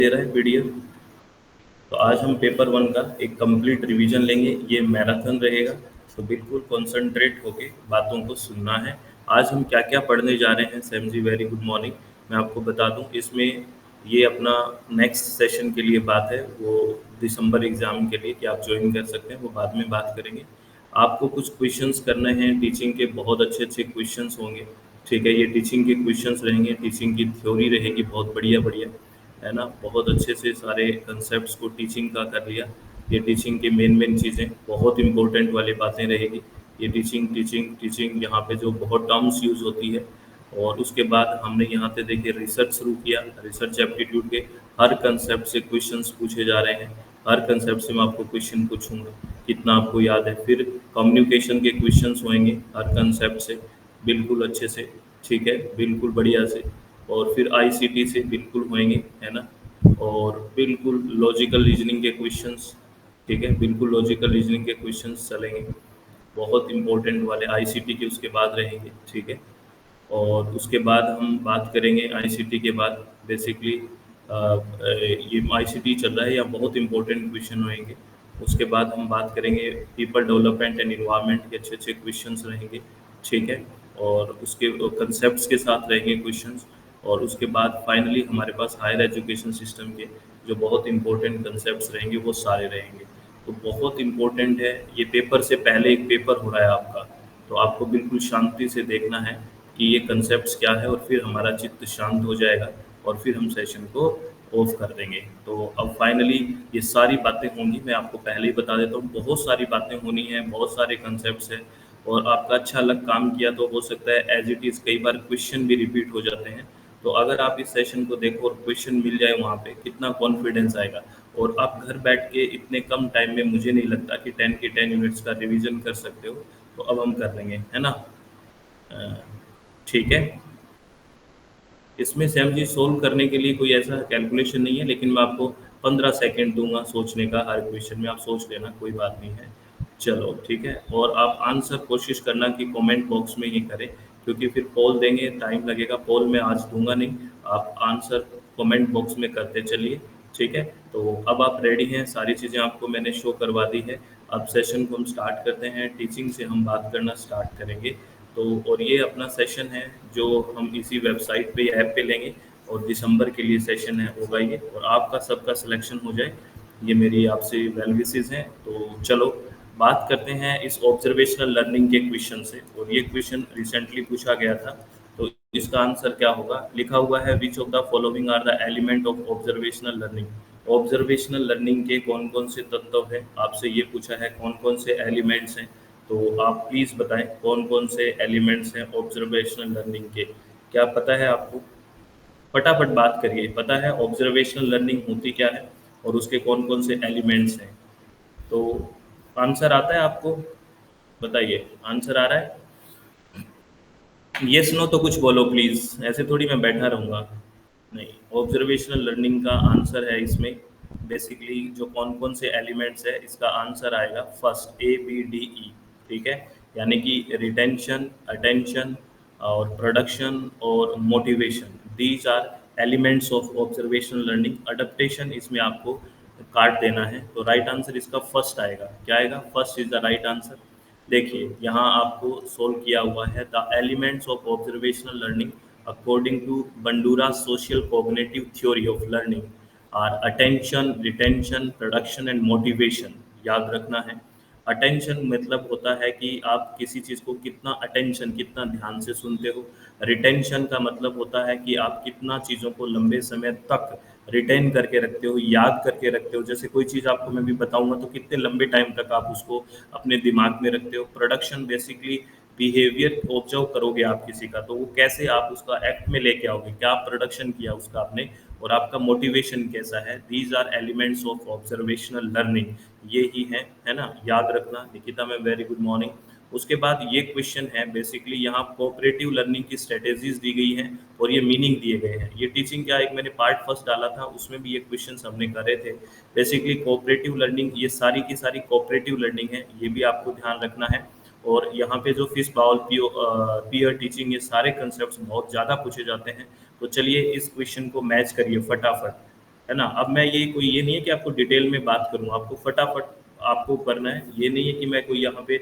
दे रहा है पीडीएफ। तो आज हम पेपर वन का एक कंप्लीट रिवीजन लेंगे। ये मैराथन रहेगा, तो बिल्कुल कंसंट्रेट होके बातों को सुनना है। आज हम क्या क्या पढ़ने जा रहे हैं सैम जी, वेरी गुड मॉर्निंग। मैं आपको बता दूं, इसमें ये अपना नेक्स्ट सेशन के लिए बात है, वो दिसंबर एग्जाम के लिए कि आप ज्वाइन कर सकते हैं, वो बाद में बात करेंगे। आपको कुछ क्वेश्चंस करने हैं टीचिंग के, बहुत अच्छे अच्छे क्वेश्चंस होंगे। ठीक है, ये टीचिंग के क्वेश्चंस रहेंगे, टीचिंग की थ्योरी रहेगी बहुत बढ़िया बढ़िया, है ना। बहुत अच्छे से सारे कंसेप्ट्स को टीचिंग का कर लिया। ये टीचिंग के मेन मेन चीज़ें, बहुत इंपॉर्टेंट वाली बातें रहेगी। ये टीचिंग टीचिंग टीचिंग यहाँ पे जो बहुत टर्म्स यूज़ होती है। और उसके बाद हमने यहाँ पे देखिए रिसर्च शुरू किया। रिसर्च एप्टीट्यूड के हर कंसेप्ट से क्वेश्चंस पूछे जा रहे हैं। हर कंसेप्ट से मैं आपको क्वेश्चन पूछूंगा, कितना आपको याद है। फिर कम्युनिकेशन के क्वेश्चंस होंगे हर कंसेप्ट से, बिल्कुल अच्छे से। ठीक है, बिल्कुल बढ़िया से। और फिर आईसीटी से बिल्कुल होंगे, है ना। और बिल्कुल लॉजिकल रीजनिंग के क्वेश्चंस, ठीक है, बिल्कुल लॉजिकल रीजनिंग के क्वेश्चंस चलेंगे, बहुत इंपॉर्टेंट वाले आईसीटी के उसके बाद रहेंगे। ठीक है, और उसके बाद हम बात करेंगे आईसीटी के बाद बेसिकली ये आईसीटी चल रहा है या बहुत इंपॉर्टेंट क्वेश्चन होंगे। उसके बाद हम बात करेंगे पीपल डेवलपमेंट एंड इन्वायरमेंट के अच्छे अच्छे क्वेश्चंस रहेंगे। ठीक है, और उसके कंसेप्ट्स के साथ रहेंगे क्वेश्चंस। और उसके बाद फाइनली हमारे पास हायर एजुकेशन सिस्टम के जो बहुत इंपॉर्टेंट कंसेप्ट्स रहेंगे वो सारे रहेंगे। तो बहुत इंपॉर्टेंट है, ये पेपर से पहले एक पेपर हो रहा है आपका, तो आपको बिल्कुल शांति से देखना है कि ये कंसेप्ट्स क्या है, और फिर हमारा चित्त शांत हो जाएगा और फिर हम सेशन को ऑफ कर देंगे। तो अब फाइनली ये सारी बातें होंगी, मैं आपको पहले ही बता देता हूँ, बहुत सारी बातें होनी है, बहुत सारे कंसेप्ट्स हैं। और आपका अच्छा लग काम किया तो हो सकता है एज इट इज़ कई बार क्वेश्चन भी रिपीट हो जाते हैं। तो अगर आप इस सेशन को देखो और क्वेश्चन मिल जाए वहाँ पे, कितना कॉन्फिडेंस आएगा। और आप घर बैठ के इतने कम टाइम में मुझे नहीं लगता कि 10 के 10 यूनिट्स का रिवीजन कर सकते हो। तो अब हम कर लेंगे, है ना। अ, ठीक है, इसमें सैम जी सोल्व करने के लिए कोई ऐसा कैलकुलेशन नहीं है, लेकिन मैं आपको 15 सेकेंड दूंगा सोचने का, हर क्वेश्चन में आप सोच लेना, कोई बात नहीं है। चलो ठीक है, और आप आंसर कोशिश करना कि कमेंट बॉक्स में ही करें, क्योंकि फिर पोल देंगे टाइम लगेगा। पोल में आज दूंगा नहीं, आप आंसर कमेंट बॉक्स में करते चलिए। ठीक है, तो अब आप रेडी हैं, सारी चीज़ें आपको मैंने शो करवा दी है। अब सेशन को हम स्टार्ट करते हैं, टीचिंग से हम बात करना स्टार्ट करेंगे। तो और ये अपना सेशन है जो हम इसी वेबसाइट पे या ऐप पे लेंगे, और दिसंबर के लिए सेशन है होगा ये, और आपका सबका सिलेक्शन हो जाए, ये मेरी आपसे वेल विशेस हैं। तो चलो बात करते हैं इस ऑब्जर्वेशनल लर्निंग के क्वेश्चन से। और ये क्वेश्चन रिसेंटली पूछा गया था, तो इसका आंसर क्या होगा। लिखा हुआ है which of the following are the element of observational learning. Observational learning के कौन कौन से तत्व हैं, आपसे ये पूछा है, कौन कौन से एलिमेंट्स हैं। तो आप प्लीज़ बताएं कौन कौन से एलिमेंट्स हैं ऑब्जर्वेशनल लर्निंग के, क्या पता है आपको। फटाफट बात करिए, पता है ऑब्जर्वेशनल लर्निंग होती क्या है और उसके कौन कौन से एलिमेंट्स हैं। तो आंसर आता है आपको, बताइए आंसर आ रहा है। यस नो तो कुछ बोलो प्लीज़, ऐसे थोड़ी मैं बैठा रहूँगा। नहीं, ऑब्जर्वेशनल लर्निंग का आंसर है इसमें बेसिकली जो कौन कौन से एलिमेंट्स है, इसका आंसर आएगा फर्स्ट ABDE। ठीक है, यानी कि रिटेंशन, अटेंशन और प्रोडक्शन और motivation, these are elements of observational learning. Adaptation इसमें आपको काट देना है, तो राइट आंसर इसका फर्स्ट आएगा। क्या आएगा, first is the right answer. देखिए यहाँ आपको सोल्व किया हुआ है, the elements of observational learning according to Bandura social cognitive theory of learning are attention, retention, production and motivation. याद रखना है, अटेंशन मतलब होता है कि आप किसी चीज़ को कितना अटेंशन, कितना ध्यान से सुनते हो। रिटेंशन का मतलब होता है कि आप कितना चीज़ों को लंबे समय तक रिटेन करके रखते हो, याद करके रखते हो। जैसे कोई चीज़ आपको मैं भी बताऊंगा तो कितने लंबे टाइम तक आप उसको अपने दिमाग में रखते हो। प्रोडक्शन बेसिकली बिहेवियर ऑब्जर्व करोगे आप किसी का, तो वो कैसे आप उसका एक्ट में लेके आओगे, क्या प्रोडक्शन किया उसका आपने, और आपका मोटिवेशन कैसा है। These are elements of observational learning, ये ही है ना। याद रखना। Nikita ma'am very good morning. उसके बाद ये क्वेश्चन है बेसिकली, यहाँ कोऑपरेटिव लर्निंग की स्ट्रेटेजीज दी गई हैं और ये मीनिंग दिए गए हैं। ये टीचिंग क्या, एक मैंने पार्ट फर्स्ट डाला था उसमें भी ये क्वेश्चन हमने करे थे। बेसिकली कोऑपरेटिव लर्निंग, ये सारी की सारी कोऑपरेटिव लर्निंग है, ये भी आपको ध्यान रखना है। और यहाँ पे जो फिश बाउल पीयर टीचिंग, ये सारे कंसेप्ट बहुत ज़्यादा पूछे जाते हैं। तो चलिए इस क्वेश्चन को मैच करिए फटाफट। है ना। अब मैं ये नहीं है कि आपको डिटेल में बात करूँ, आपको फटाफट आपको करना है। ये नहीं है कि मैं कोई यहाँ पे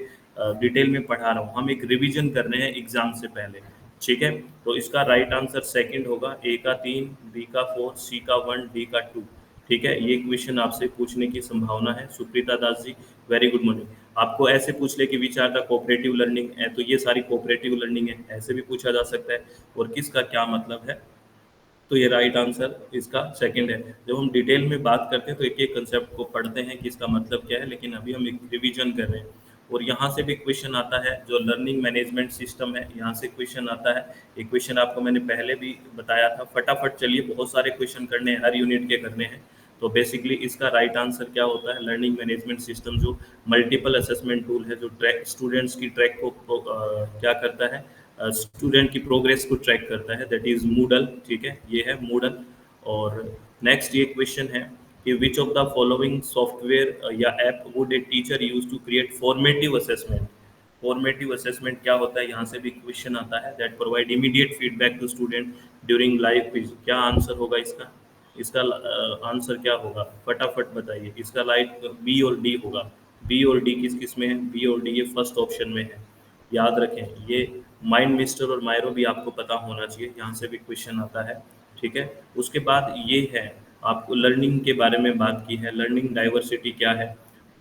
डिटेल में पढ़ा रहा हूँ, हम एक रिवीजन कर रहे हैं एग्जाम से पहले। ठीक है। तो इसका राइट आंसर सेकंड होगा, ए का 3, बी का 4, सी का 1, डी का 2। ठीक है, ये क्वेश्चन आपसे पूछने की संभावना है। Suprita Das ji, very good morning. आपको ऐसे पूछ ले कि which are the cooperative learning है, तो ये सारी कोऑपरेटिव लर्निंग है, ऐसे भी पूछा जा सकता है। और किसका क्या मतलब है, तो ये राइट आंसर इसका सेकंड है। जब हम डिटेल में बात करते हैं तो एक एक कंसेप्ट को पढ़ते हैं कि इसका मतलब क्या है, लेकिन अभी हम एक रिवीजन कर रहे हैं। और यहाँ से भी क्वेश्चन आता है, जो लर्निंग मैनेजमेंट सिस्टम है, यहाँ से क्वेश्चन आता है। ये क्वेश्चन आपको मैंने पहले भी बताया था। फटाफट चलिए, बहुत सारे क्वेश्चन करने हैं, हर यूनिट के करने हैं। तो बेसिकली इसका राइट आंसर क्या होता है, लर्निंग मैनेजमेंट सिस्टम जो मल्टीपल असेसमेंट टूल है, जो ट्रैक स्टूडेंट्स की ट्रैक को क्या करता है, स्टूडेंट की प्रोग्रेस को ट्रैक करता है, दैट इज मूडल। ठीक है, ये है मूडल। और नेक्स्ट ये क्वेश्चन है कि which of the following software या app would a teacher use to create formative assessment. Formative assessment क्या होता है, यहाँ से भी क्वेश्चन आता है, that provide immediate feedback to student during live quiz. क्या आंसर होगा इसका, इसका आंसर क्या होगा, फटाफट बताइए। इसका राइट बी और डी होगा। बी और डी किस किस में है, बी और डी ये फर्स्ट ऑप्शन में है। याद रखें, ये माइंड मिस्टर और मायरो भी आपको पता होना चाहिए, यहाँ से भी क्वेश्चन आता है। ठीक है। उसके बाद ये है, आपको लर्निंग के बारे में बात की है, लर्निंग डाइवर्सिटी क्या है,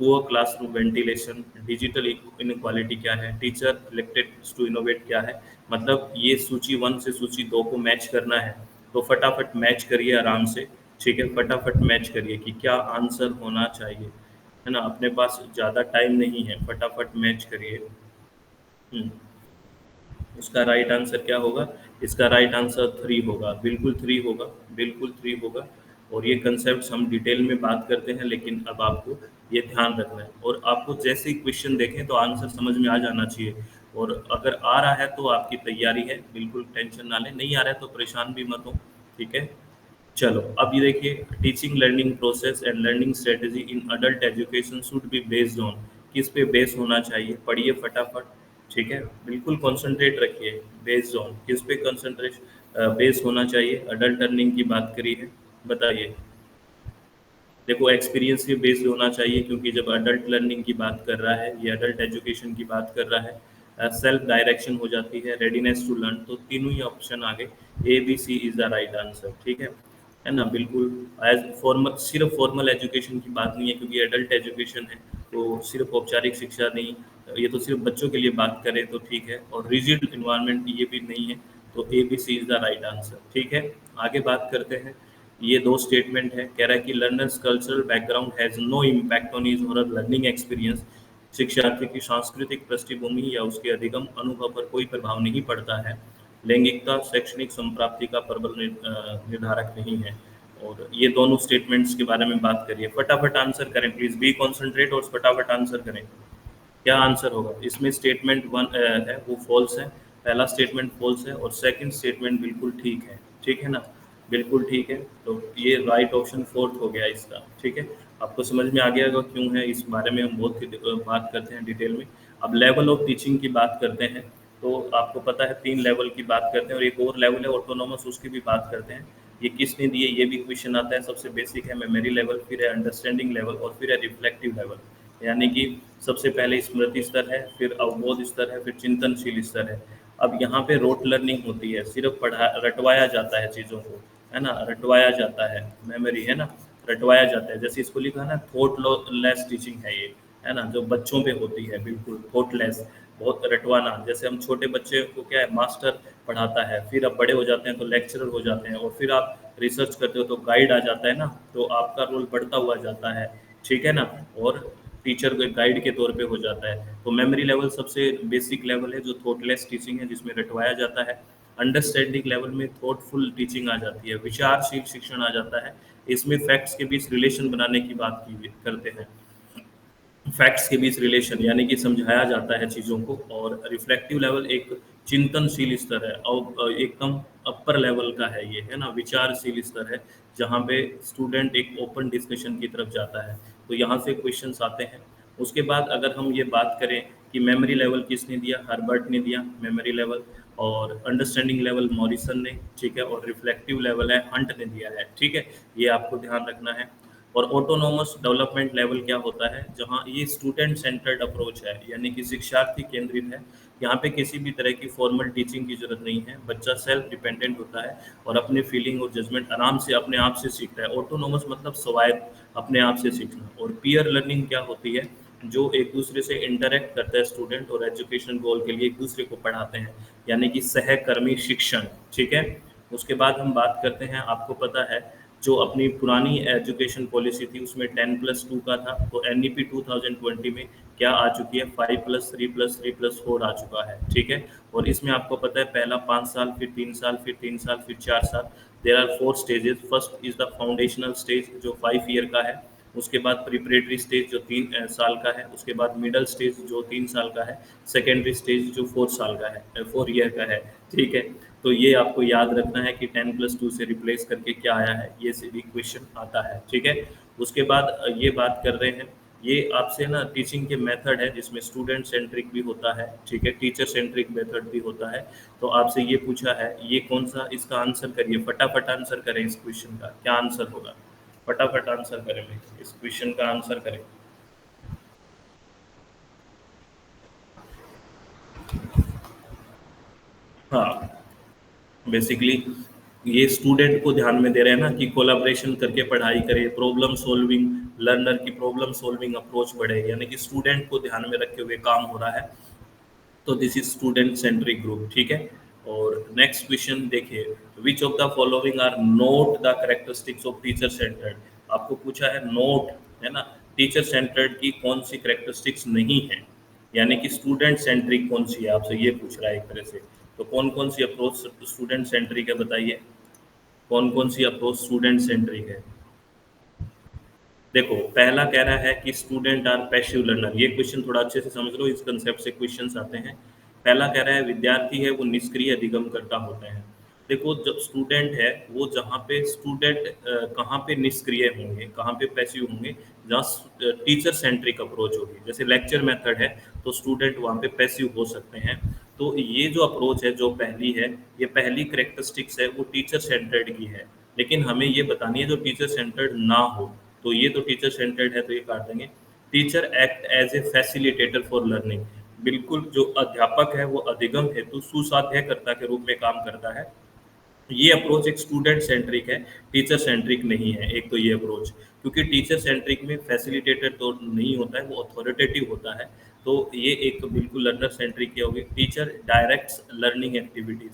poor classroom ventilation, digital inequality क्या है, टीचर इलेक्टेड टू इनोवेट क्या है। मतलब ये सूची 1 से सूची 2 को मैच करना है, तो फटाफट मैच करिए आराम से। ठीक है, फटाफट मैच करिए कि क्या आंसर होना चाहिए, है ना। अपने पास ज़्यादा टाइम नहीं है, फटाफट मैच करिए। हम्म, उसका राइट आंसर क्या होगा, इसका राइट आंसर 3 होगा, बिल्कुल 3 होगा, बिल्कुल 3 होगा। और ये कंसेप्ट हम डिटेल में बात करते हैं, लेकिन अब आपको ये ध्यान रखना है, और आपको जैसे ही क्वेश्चन देखें तो आंसर समझ में आ जाना चाहिए। और अगर आ रहा है तो आपकी तैयारी है, बिल्कुल टेंशन ना लें, नहीं आ रहा है तो परेशान भी मत हो। ठीक है। चलो अब ये देखिए, teaching learning process and learning strategy in adult education should be based on, किस पे बेस होना चाहिए, पढ़िए फटाफट। ठीक है, बिल्कुल कंसंट्रेट रखिए। बेस्ड ऑन किस पे कंसंट्रेट बेस होना चाहिए, अडल्ट लर्निंग की बात करी है, बताइए। देखो, एक्सपीरियंस पे बेस्ड होना चाहिए, क्योंकि जब अडल्ट लर्निंग की बात कर रहा है, ये अडल्ट एजुकेशन की बात कर रहा है, सेल्फ डायरेक्शन हो जाती है, रेडीनेस टू लर्न, तो तीनों ही ऑप्शन आ गए। A B C is the right answer. ठीक है ना, बिल्कुल। एज फॉर्मल, सिर्फ फॉर्मल एजुकेशन की बात नहीं है, क्योंकि एडल्ट एजुकेशन है, तो सिर्फ औपचारिक शिक्षा नहीं, ये तो सिर्फ बच्चों के लिए बात करें तो ठीक है, और रिजिड इन्वायरमेंट ये भी नहीं है। तो A B C is the right answer. ठीक है, आगे बात करते हैं। ये दो स्टेटमेंट है, कह रहा है कि learners cultural background has no impact on his और लर्निंग एक्सपीरियंस। शिक्षार्थी की सांस्कृतिक पृष्ठभूमि या उसके अधिगम अनुभव पर कोई प्रभाव नहीं पड़ता है। लैंगिकता शैक्षणिक संप्राप्ति का प्रबल निर्धारक नहीं है। और ये दोनों स्टेटमेंट्स के बारे में बात करिए, फटाफट आंसर करें प्लीज, बी कॉन्सेंट्रेट और फटाफट आंसर करें। क्या आंसर होगा इसमें, स्टेटमेंट 1 है वो फॉल्स है, पहला स्टेटमेंट फॉल्स है, और सेकंड स्टेटमेंट बिल्कुल ठीक है। ठीक है ना, बिल्कुल ठीक है। तो ये राइट ऑप्शन फोर्थ हो गया इसका। ठीक है, आपको समझ में आ गया होगा क्यों है, इस बारे में हम बहुत बात करते हैं डिटेल में। अब लेवल ऑफ टीचिंग की बात करते हैं, तो आपको पता है 3 लेवल की बात करते हैं, और एक और लेवल है ऑटोनोमस, उसकी भी बात करते हैं। ये किसने दिए, ये भी क्वेश्चन आता है। सबसे बेसिक है मेमोरी लेवल, फिर है अंडरस्टैंडिंग लेवल, और फिर है रिफ्लेक्टिव लेवल। यानी कि सबसे पहले स्मृति स्तर है, फिर अवबोध स्तर है, फिर चिंतनशील स्तर है। अब यहाँ पे रोट लर्निंग होती है, सिर्फ पढ़ा रटवाया जाता है चीज़ों को, है ना, रटवाया जाता है, मेमोरी है ना, रटवाया जाता है। जैसे इसको लिखा है ना, थॉट लेस टीचिंग है ये, है ना, जो बच्चों पे होती है, बिल्कुल थॉट लेस, बहुत रटवाना। जैसे हम छोटे बच्चे को क्या है, मास्टर पढ़ाता है, फिर अब बड़े हो जाते हैं तो लेक्चरर हो जाते हैं, और फिर आप रिसर्च करते हो तो गाइड आ जाता है ना, तो आपका रोल बढ़ता हुआ जाता है। ठीक है ना, और टीचर गाइड के तौर पे हो जाता है। तो मेमोरी लेवल सबसे बेसिक लेवल है, जो थॉटलेस टीचिंग है, जिसमें रटवाया जाता है। अंडरस्टैंडिंग लेवल में थॉटफुल टीचिंग आ जाती है, विचारशील शिक्षण आ जाता है। इसमें फैक्ट्स के बीच रिलेशन बनाने की बात की करते हैं, फैक्ट्स के बीच रिलेशन, यानी कि समझाया जाता है चीज़ों को। और रिफ्लेक्टिव लेवल एक चिंतनशील स्तर है, और एकदम अपर लेवल का है ये, है ना, विचारशील स्तर है, जहाँ पे स्टूडेंट एक ओपन डिस्कशन की तरफ जाता है। तो यहाँ से क्वेश्चंस आते हैं। उसके बाद अगर हम ये बात करें कि मेमोरी लेवल किसने दिया, हर्बर्ट ने दिया मेमोरी लेवल। और अंडरस्टैंडिंग लेवल मॉरिसन ने, ठीक है, और रिफ्लेक्टिव लेवल है हंट ने दिया है, ठीक है, ये आपको ध्यान रखना है। और ऑटोनोमस डेवलपमेंट लेवल क्या होता है, जहाँ ये स्टूडेंट सेंटर्ड अप्रोच है, यानी कि शिक्षार्थी केंद्रित है। यहाँ पे किसी भी तरह की फॉर्मल टीचिंग की जरूरत नहीं है, बच्चा सेल्फ डिपेंडेंट होता है और अपने फीलिंग और जजमेंट आराम से अपने आप से सीखता है। ऑटोनोमस मतलब स्वायत्त, अपने आप से सीखना। और पीयर लर्निंग क्या होती है, जो एक दूसरे से इंटरेक्ट करता है स्टूडेंट और एजुकेशन गोल के लिए एक दूसरे को पढ़ाते हैं, यानी कि सहकर्मी शिक्षण, ठीक है। उसके बाद हम बात करते हैं, आपको पता है जो अपनी पुरानी एजुकेशन पॉलिसी थी उसमें 10+2 का था, तो NEP 2020 में क्या आ चुकी है, 5+3+3+4 आ चुका है, ठीक है। और इसमें आपको पता है पहला 5 साल, फिर 3 साल, फिर 3 साल, फिर 4 साल। There are 4 stages. First is the foundational stage जो 5 ईयर का है, उसके बाद प्रिपरेटरी स्टेज जो 3 साल का है, उसके बाद मिडल स्टेज जो 3 साल का है, सेकेंडरी स्टेज जो 4 साल का है, 4 ईयर का है, ठीक है। तो ये आपको याद रखना है कि 10+2 से रिप्लेस करके क्या आया है, ये भी क्वेश्चन आता है, ठीक है। उसके बाद ये बात कर रहे हैं, ये आपसे ना टीचिंग के मेथड है जिसमें स्टूडेंट सेंट्रिक भी होता है, ठीक है, टीचर सेंट्रिक मेथड भी होता है। तो आपसे ये पूछा है, ये कौन सा, इसका आंसर करिए, फटाफट आंसर करें इस क्वेश्चन का, क्या आंसर होगा, फटाफट आंसर करें, इस क्वेश्चन का आंसर करें। हाँ, बेसिकली ये स्टूडेंट को ध्यान में दे रहे हैं ना कि कोलाब्रेशन करके पढ़ाई करे, प्रॉब्लम सॉल्विंग, लर्नर की प्रॉब्लम सॉल्विंग अप्रोच बढ़े, यानी कि स्टूडेंट को ध्यान में रखे हुए काम हो रहा है। तो this is student centric group, ठीक है। और नेक्स्ट क्वेश्चन देखिए, which of the following are not the characteristics of teacher centered. आपको पूछा है नोट, है ना, टीचर सेंटर्ड की कौन सी कैरेक्टरिस्टिक्स नहीं है, यानी कि स्टूडेंट सेंट्रिक कौन सी है, आपसे ये पूछ रहा है एक तरह से। तो कौन कौन सी अप्रोच स्टूडेंट सेंट्रिक है, बताइए कौन कौन सी अप्रोच स्टूडेंट सेंट्रिक है। देखो, पहला कह रहा है कि स्टूडेंट आर पैसिव लर्नर, ये क्वेश्चन थोड़ा अच्छे से समझ लो, इस कंसेप्ट से क्वेश्चंस आते हैं। पहला कह रहा है विद्यार्थी है वो निष्क्रिय अधिगम करता होते हैं। देखो, जब स्टूडेंट है वो जहाँ पे स्टूडेंट कहाँ पे निष्क्रिय होंगे, कहाँ पे पैसिव होंगे, जहाँ टीचर सेंट्रिक अप्रोच होगी, जैसे लेक्चर मेथड है तो स्टूडेंट वहाँ पे पैसिव हो सकते हैं। तो ये जो अप्रोच है, जो पहली है, ये पहली करेक्टरिस्टिक्स है वो टीचर सेंटर्ड की है। लेकिन हमें ये बतानी है जो टीचर सेंटर्ड ना हो, तो ये तो टीचर सेंटर्ड है तो ये काट देंगे। Teacher act as a facilitator for learning, बिल्कुल जो अध्यापक है वो अधिगम हेतु सुसाध्यकर्ता के रूप में काम करता है। ये अप्रोच एक स्टूडेंट सेंट्रिक है, टीचर सेंट्रिक नहीं है। एक तो ये अप्रोच, क्योंकि टीचर सेंट्रिक में फैसिलिटेटर तो नहीं होता है, वो अथॉरिटेटिव होता है। तो ये एक बिल्कुल लर्नर सेंट्रिक की होगी। Teacher directs learning activities,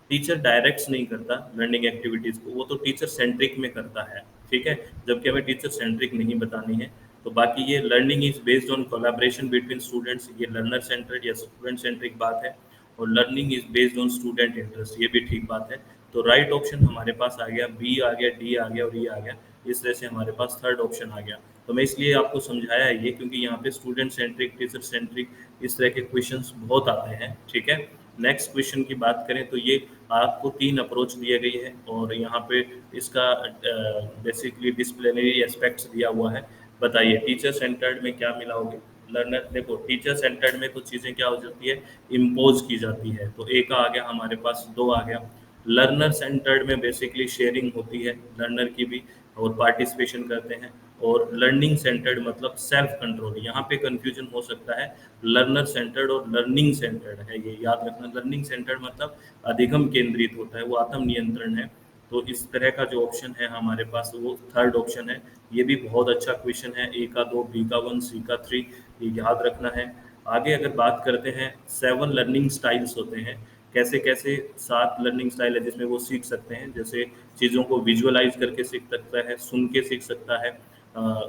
teacher directs नहीं करता लर्निंग एक्टिविटीज को, वो तो टीचर सेंट्रिक में करता है, ठीक है, जबकि हमें टीचर सेंट्रिक नहीं बतानी है। तो बाकी ये learning is based on collaboration between students, ये लर्नर सेंट्रेड या स्टूडेंट सेंट्रिक बात है। और learning is based on student interest, ये भी ठीक बात है। तो राइट ऑप्शन हमारे पास आ गया, बी आ गया, डी आ गया और ई आ गया। इस तरह से हमारे पास थर्ड ऑप्शन आ गया। तो मैं इसलिए आपको समझाया है ये, क्योंकि यहाँ पे स्टूडेंट सेंट्रिक, टीचर सेंट्रिक, इस तरह के क्वेश्चंस बहुत आते हैं, ठीक है। नेक्स्ट क्वेश्चन की बात करें तो ये आपको 3 अप्रोच दिए गई है और यहाँ पे इसका बेसिकली डिसिप्लिनरी एस्पेक्ट्स दिया हुआ है। बताइए टीचर सेंटर्ड में क्या मिलाओगे। लर्नर, देखो टीचर सेंटर्ड में कुछ चीज़ें क्या हो जाती है, इम्पोज की जाती है, तो एक आ गया हमारे पास, दो आ गया। लर्नर सेंटर्ड में बेसिकली शेयरिंग होती है लर्नर की भी, और पार्टिसिपेशन करते हैं। और लर्निंग सेंटर्ड मतलब सेल्फ कंट्रोल, यहाँ पे कंफ्यूजन हो सकता है। लर्नर सेंटर्ड और लर्निंग सेंटर्ड है, ये याद रखना। लर्निंग सेंटर्ड मतलब अधिगम केंद्रित होता है, वो आत्म नियंत्रण है। तो इस तरह का जो ऑप्शन है हमारे पास वो थर्ड ऑप्शन है। ये भी बहुत अच्छा क्वेश्चन है, ए का 2, बी का 1, सी का 3, ये याद रखना है। आगे अगर बात करते हैं, 7 लर्निंग स्टाइल्स होते हैं। कैसे कैसे 7 लर्निंग स्टाइल है जिसमें वो सीख सकते हैं, जैसे चीज़ों को विजुअलाइज करके सीख सकता है, सुन के सीख सकता है,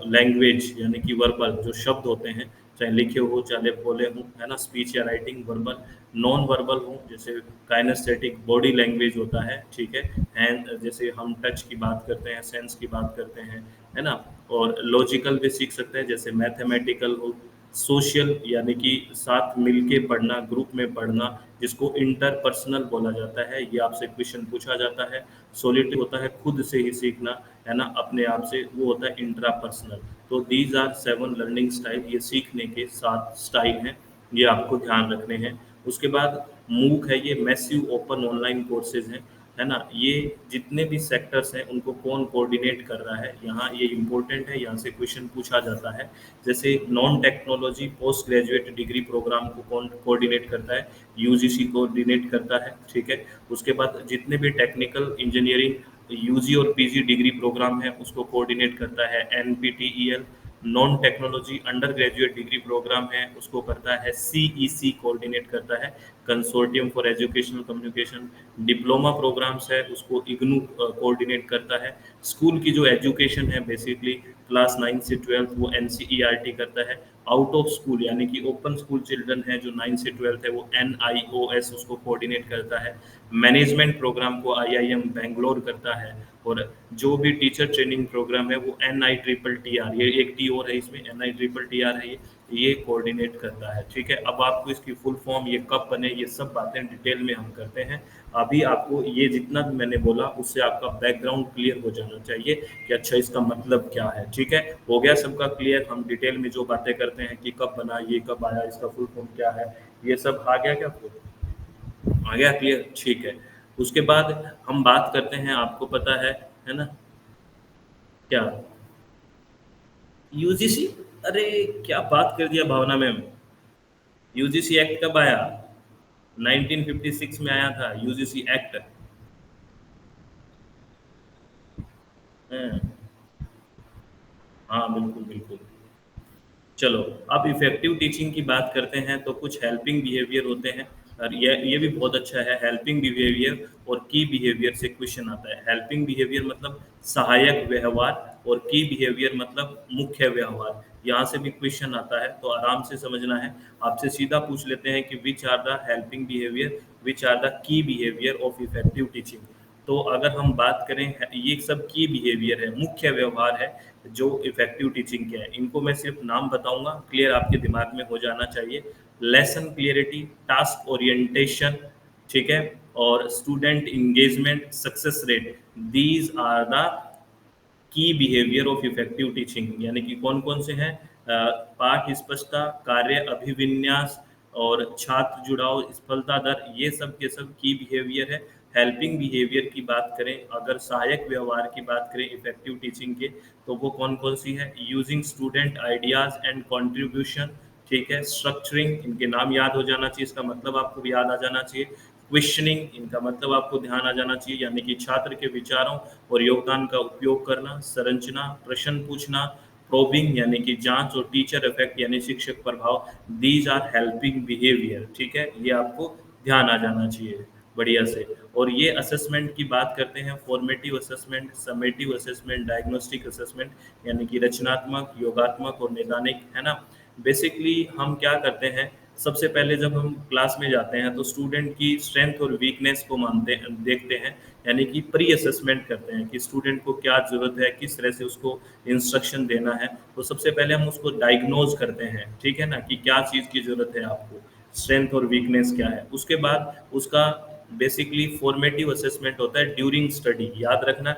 लैंग्वेज यानी कि वर्बल जो शब्द होते हैं, चाहे लिखे हो चाहे बोले हों, है ना, स्पीच या राइटिंग, वर्बल। नॉन वर्बल हो जैसे काइनेस्थेटिक बॉडी लैंग्वेज होता है, ठीक है, हैंड जैसे हम टच की बात करते हैं, सेंस की बात करते हैं, है ना। और लॉजिकल भी सीख सकते हैं जैसे मैथमेटिकल हो। सोशल यानी कि साथ मिलके पढ़ना, ग्रुप में पढ़ना, जिसको इंटरपर्सनल बोला जाता है, ये आपसे क्वेश्चन पूछा जाता है। सोलिटरी होता है खुद से ही सीखना, है ना, अपने आप से, वो होता है इंट्रापर्सनल। तो दीज आर 7 लर्निंग स्टाइल, ये सीखने के 7 स्टाइल हैं, ये आपको ध्यान रखने हैं। उसके बाद मूक है, ये मैसिव ओपन ऑनलाइन कोर्सेज हैं, है ना। ये जितने भी सेक्टर्स हैं उनको कौन कोऑर्डिनेट कर रहा है, यहाँ ये इंपॉर्टेंट है, यहाँ से क्वेश्चन पूछा जाता है। जैसे non technology post graduate degree program को कौन कोऑर्डिनेट करता है, यूजीसी कोऑर्डिनेट करता है, ठीक है। उसके बाद जितने भी टेक्निकल इंजीनियरिंग यूजी और पीजी डिग्री प्रोग्राम है उसको कोऑर्डिनेट करता है NPTEL. Non technology under graduate degree program है उसको करता है सीईसी, कोऑर्डिनेट करता है consortium for educational communication. Diploma programs है उसको इग्नू कोऑर्डिनेट करता है। स्कूल की जो एजुकेशन है बेसिकली क्लास 9 से 12 वो एनसीईआरटी करता है। आउट ऑफ स्कूल यानी कि ओपन स्कूल चिल्ड्रन है जो 9 से 12 है वो एनआईओएस उसको कोऑर्डिनेट करता है। मैनेजमेंट प्रोग्राम को आईआईएम बेंगलोर करता है। और जो भी टीचर ट्रेनिंग प्रोग्राम है वो NITTR, ये एक टी और है इसमें, NITTR है ये कोऑर्डिनेट करता है, ठीक है। अब आपको इसकी फुल फॉर्म ये कब बने ये सब बातें डिटेल में हम करते हैं। अभी आपको ये जितना भी मैंने बोला उससे आपका बैकग्राउंड क्लियर हो जाना चाहिए कि अच्छा इसका मतलब क्या है, ठीक है। हो गया सबका क्लियर, हम डिटेल में जो बातें करते हैं कि कब बना, ये कब आया, इसका फुल फॉर्म क्या है, ये सब आ गया क्या आपको? आ गया क्लियर, ठीक है। उसके बाद हम बात करते हैं, आपको पता है ना क्या यूजीसी? अरे क्या बात कर दिया भावना मैम। यूजीसी एक्ट कब आया? 1956 में आया था यूजीसी एक्ट। हाँ बिल्कुल बिल्कुल। चलो, अब इफेक्टिव टीचिंग की बात करते हैं तो कुछ हेल्पिंग बिहेवियर होते हैं। और ये भी बहुत अच्छा है, हेल्पिंग बिहेवियर और की बिहेवियर से क्वेश्चन आता है। हेल्पिंग बिहेवियर मतलब सहायक व्यवहार और की बिहेवियर मतलब मुख्य व्यवहार, यहाँ से भी क्वेश्चन आता है तो आराम से समझना है। आपसे सीधा पूछ लेते हैं कि which are the helping behaviour, which are the key behaviour of effective teaching. तो अगर हम बात करें, ये सब की बिहेवियर है, मुख्य व्यवहार है जो इफेक्टिव टीचिंग के हैं। इनको मैं सिर्फ नाम बताऊंगा, क्लियर आपके दिमाग में हो जाना चाहिए। लेसन क्लियरिटी, टास्क ओरिएंटेशन, ठीक है, और student engagement, success rate, these are the key behaviour of effective teaching. यानी कि कौन कौन से हैं? पाठ स्पष्टता, कार्य अभिविन्यास और छात्र जुड़ाव, सफलता दर, ये सब के सब की बिहेवियर है। हेल्पिंग बिहेवियर की बात करें, अगर सहायक व्यवहार की बात करें इफेक्टिव टीचिंग के, तो वो कौन कौन सी है? Using student ideas and contribution, ठीक है। स्ट्रक्चरिंग, इनके नाम याद हो जाना चाहिए, इसका मतलब आपको भी याद आ जाना चाहिए। क्वेश्चनिंग, इनका मतलब आपको ध्यान आ जाना चाहिए, यानी कि छात्र के विचारों और योगदान का उपयोग करना। संरचना, प्रश्न पूछना। प्रोबिंग यानी कि जांच, और टीचर इफेक्ट यानी शिक्षक प्रभाव। दीज आर हेल्पिंग बिहेवियर, ठीक है, ये आपको ध्यान आ जाना चाहिए बढ़िया से। और ये असेसमेंट की बात करते हैं, formative assessment, summative assessment, diagnostic assessment, यानी कि रचनात्मक, योगात्मक और नैदानिक, है ना। बेसिकली हम क्या करते हैं, सबसे पहले जब हम क्लास में जाते हैं तो स्टूडेंट की स्ट्रेंथ और वीकनेस को मानते देखते हैं, यानी कि प्री असेसमेंट करते हैं कि स्टूडेंट को क्या ज़रूरत है, किस तरह से उसको इंस्ट्रक्शन देना है। तो सबसे पहले हम उसको डायग्नोज करते हैं, ठीक है ना, कि क्या चीज़ की ज़रूरत है आपको, स्ट्रेंथ और वीकनेस क्या है। उसके बाद उसका बेसिकली फॉर्मेटिव असेसमेंट होता है ड्यूरिंग स्टडी, याद रखना,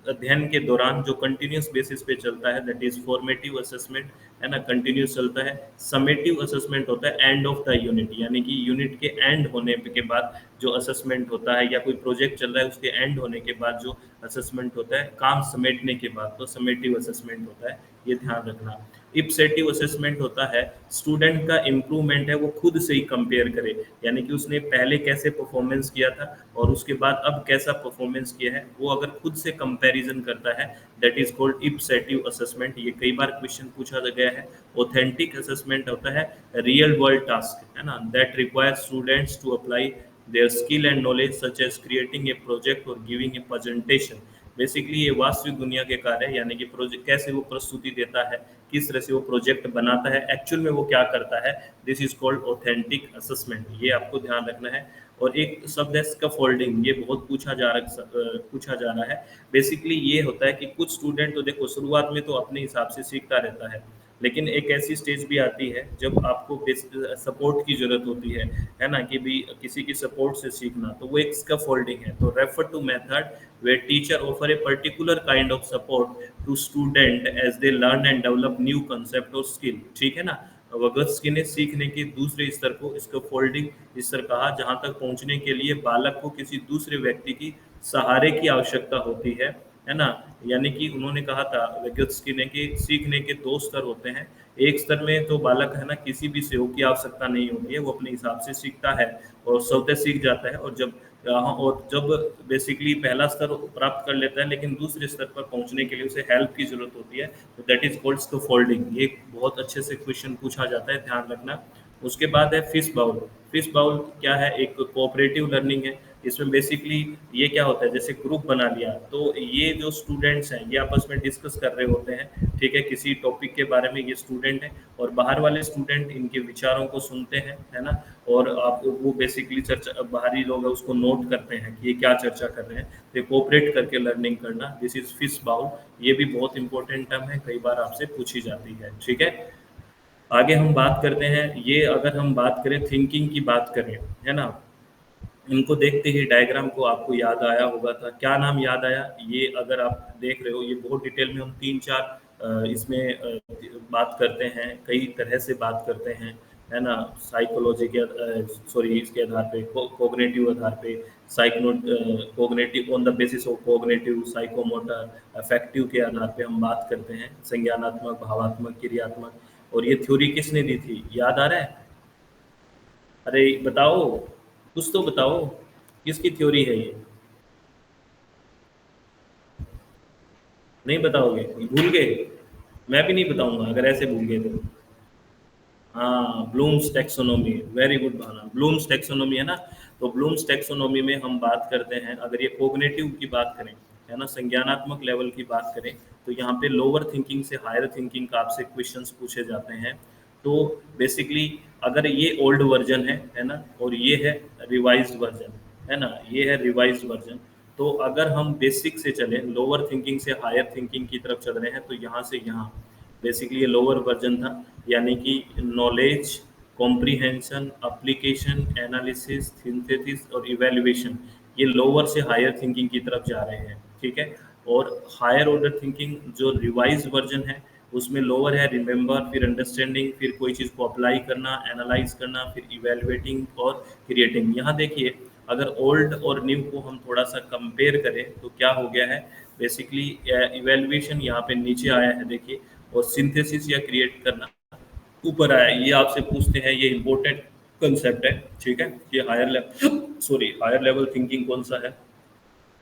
अध्ययन के दौरान जो कंटिन्यूस बेसिस पे चलता है, दैट इज फॉर्मेटिव असेसमेंट, है ना, कंटिन्यूस चलता है। समेटिव असेसमेंट होता है एंड ऑफ द यूनिट, यानी कि यूनिट के एंड होने के बाद जो असेसमेंट होता है, या कोई प्रोजेक्ट चल रहा है उसके एंड होने के बाद जो असेसमेंट होता है, काम समेटने के बाद, तो समेटिव असेसमेंट होता है, ये ध्यान रखना। इप्सेटिव असेसमेंट होता है स्टूडेंट का इम्प्रूवमेंट है वो खुद से ही कंपेयर करे, यानी कि उसने पहले कैसे परफॉर्मेंस किया था और उसके बाद अब कैसा परफॉर्मेंस किया है, वो अगर खुद से कंपैरिजन करता है, दैट इज कॉल्ड इप्सेटिव असेसमेंट। ये कई बार क्वेश्चन पूछा गया है। ऑथेंटिक असेसमेंट होता है रियल वर्ल्ड टास्क, है ना, that require students to apply their skill and knowledge such as creating a project और गिविंग ए प्रेजेंटेशन। बेसिकली ये वास्तविक दुनिया के कार्य है, यानी कि प्रोजेक्ट कैसे वो प्रस्तुति देता है, किस तरह से वो प्रोजेक्ट बनाता है, एक्चुअल में वो क्या करता है, this is called authentic assessment, ये आपको ध्यान रखना है। और एक शब्द है स्कैफोल्डिंग, ये बहुत पूछा जा रहा है। बेसिकली ये होता है कि कुछ स्टूडेंट तो देखो शुरुआत में तो अपने हिसाब से सीखता रहता है, लेकिन एक ऐसी स्टेज भी आती है जब आपको सपोर्ट की जरूरत होती है ना, कि भी किसी की सपोर्ट से सीखना, तो वो एक स्कैफोल्डिंग है। तो refer to method where teacher offer a particular kind of support to student as they learn and develop new concept or skill, ठीक है ना। वगत्स्की ने सीखने के दूसरे स्तर को स्कैफोल्डिंग स्तर कहा, जहां तक पहुंचने के लिए बालक को किसी दूसरे व्यक्ति की सहारे की आवश्यकता होती है ना। यानी कि उन्होंने कहा था विगत्स्की ने कि सीखने के दो स्तर होते हैं। एक स्तर में तो बालक है ना किसी भी सहयोग की आवश्यकता नहीं होती है, वो अपने हिसाब से सीखता है और स्वतः सीख जाता है। और जब बेसिकली पहला स्तर प्राप्त कर लेता है लेकिन दूसरे स्तर पर पहुंचने के लिए उसे हेल्प की जरूरत होती है, तो दैट इज कॉल्ड स्कैफोल्डिंग। ये बहुत अच्छे से क्वेश्चन पूछा जाता है, ध्यान रखना। उसके बाद है फिश बाउल। फिश बाउल क्या है? एक कोऑपरेटिव लर्निंग है। इसमें बेसिकली ये क्या होता है, जैसे ग्रुप बना लिया तो ये जो स्टूडेंट्स हैं ये आपस में डिस्कस कर रहे होते हैं, ठीक है, किसी टॉपिक के बारे में। ये स्टूडेंट है और बाहर वाले स्टूडेंट इनके विचारों को सुनते हैं, है ना। और आप वो बेसिकली चर्चा, बाहरी लोग है उसको नोट करते हैं कि ये क्या चर्चा कर रहे हैं। तो कोऑपरेट करके लर्निंग करना, दिस इज फिश बाउल। ये भी बहुत इंपॉर्टेंट टर्म है, कई बार आपसे पूछी जाती है, ठीक है। आगे हम बात करते हैं, ये अगर हम बात करें थिंकिंग की बात करें, है ना। इनको देखते ही डायग्राम को आपको याद आया होगा था, क्या नाम याद आया? ये अगर आप देख रहे हो, ये बहुत डिटेल में हम 3-4 इसमें बात करते हैं, कई तरह से बात करते हैं, है ना। साइकोलॉजी के सॉरी इसके आधार पे, कोग्निटिव आधार पे, psycho cognitive on the basis of cognitive, psychomotor, affective के आधार पे हम बात करते हैं, संज्ञानात्मक, भावात्मक, क्रियात्मक। और ये थ्योरी किसने दी थी, याद आ रहा है? अरे बताओ, कुछ तो बताओ, किसकी थ्योरी है ये? नहीं बताओगे, भूल गए? मैं भी नहीं बताऊंगा अगर ऐसे भूल गए तो। हाँ, Bloom's taxonomy, very good Bhana, Bloom's taxonomy है ना। तो ब्लूम्स टैक्सोनॉमी में हम बात करते हैं, अगर ये कोग्निटिव की बात करें, है ना, संज्ञानात्मक लेवल की बात करें, तो यहाँ पे लोअर थिंकिंग से हायर थिंकिंग का आपसे क्वेश्चंस पूछे जाते हैं। तो बेसिकली अगर ये ओल्ड वर्जन है ना, और ये है रिवाइज्ड वर्जन, है ना, ये है रिवाइज्ड वर्जन। तो अगर हम बेसिक से चलें, लोअर थिंकिंग से हायर थिंकिंग की तरफ चल रहे हैं, तो यहाँ से यहाँ बेसिकली ये लोअर वर्जन था। यानी कि knowledge, comprehension, application, analysis, synthesis और इवैल्यूएशन, ये लोअर से हायर थिंकिंग की तरफ जा रहे हैं, ठीक है। और हायर ऑर्डर थिंकिंग जो रिवाइज वर्जन है, उसमें लोअर है रिमेंबर, फिर अंडरस्टैंडिंग, फिर कोई चीज़ को अप्लाई करना, एनालाइज करना, फिर इवैल्यूएटिंग और क्रिएटिंग। यहाँ देखिए, अगर ओल्ड और न्यू को हम थोड़ा सा कंपेयर करें तो क्या हो गया है, बेसिकली इवैल्यूएशन यहाँ पे नीचे आया है, देखिए। और सिंथेसिस या क्रिएट करना ऊपर आया है। ये आपसे पूछते हैं, ये इंपॉर्टेंट कंसेप्ट है, ठीक है। ये higher level sorry higher level thinking कौन सा है,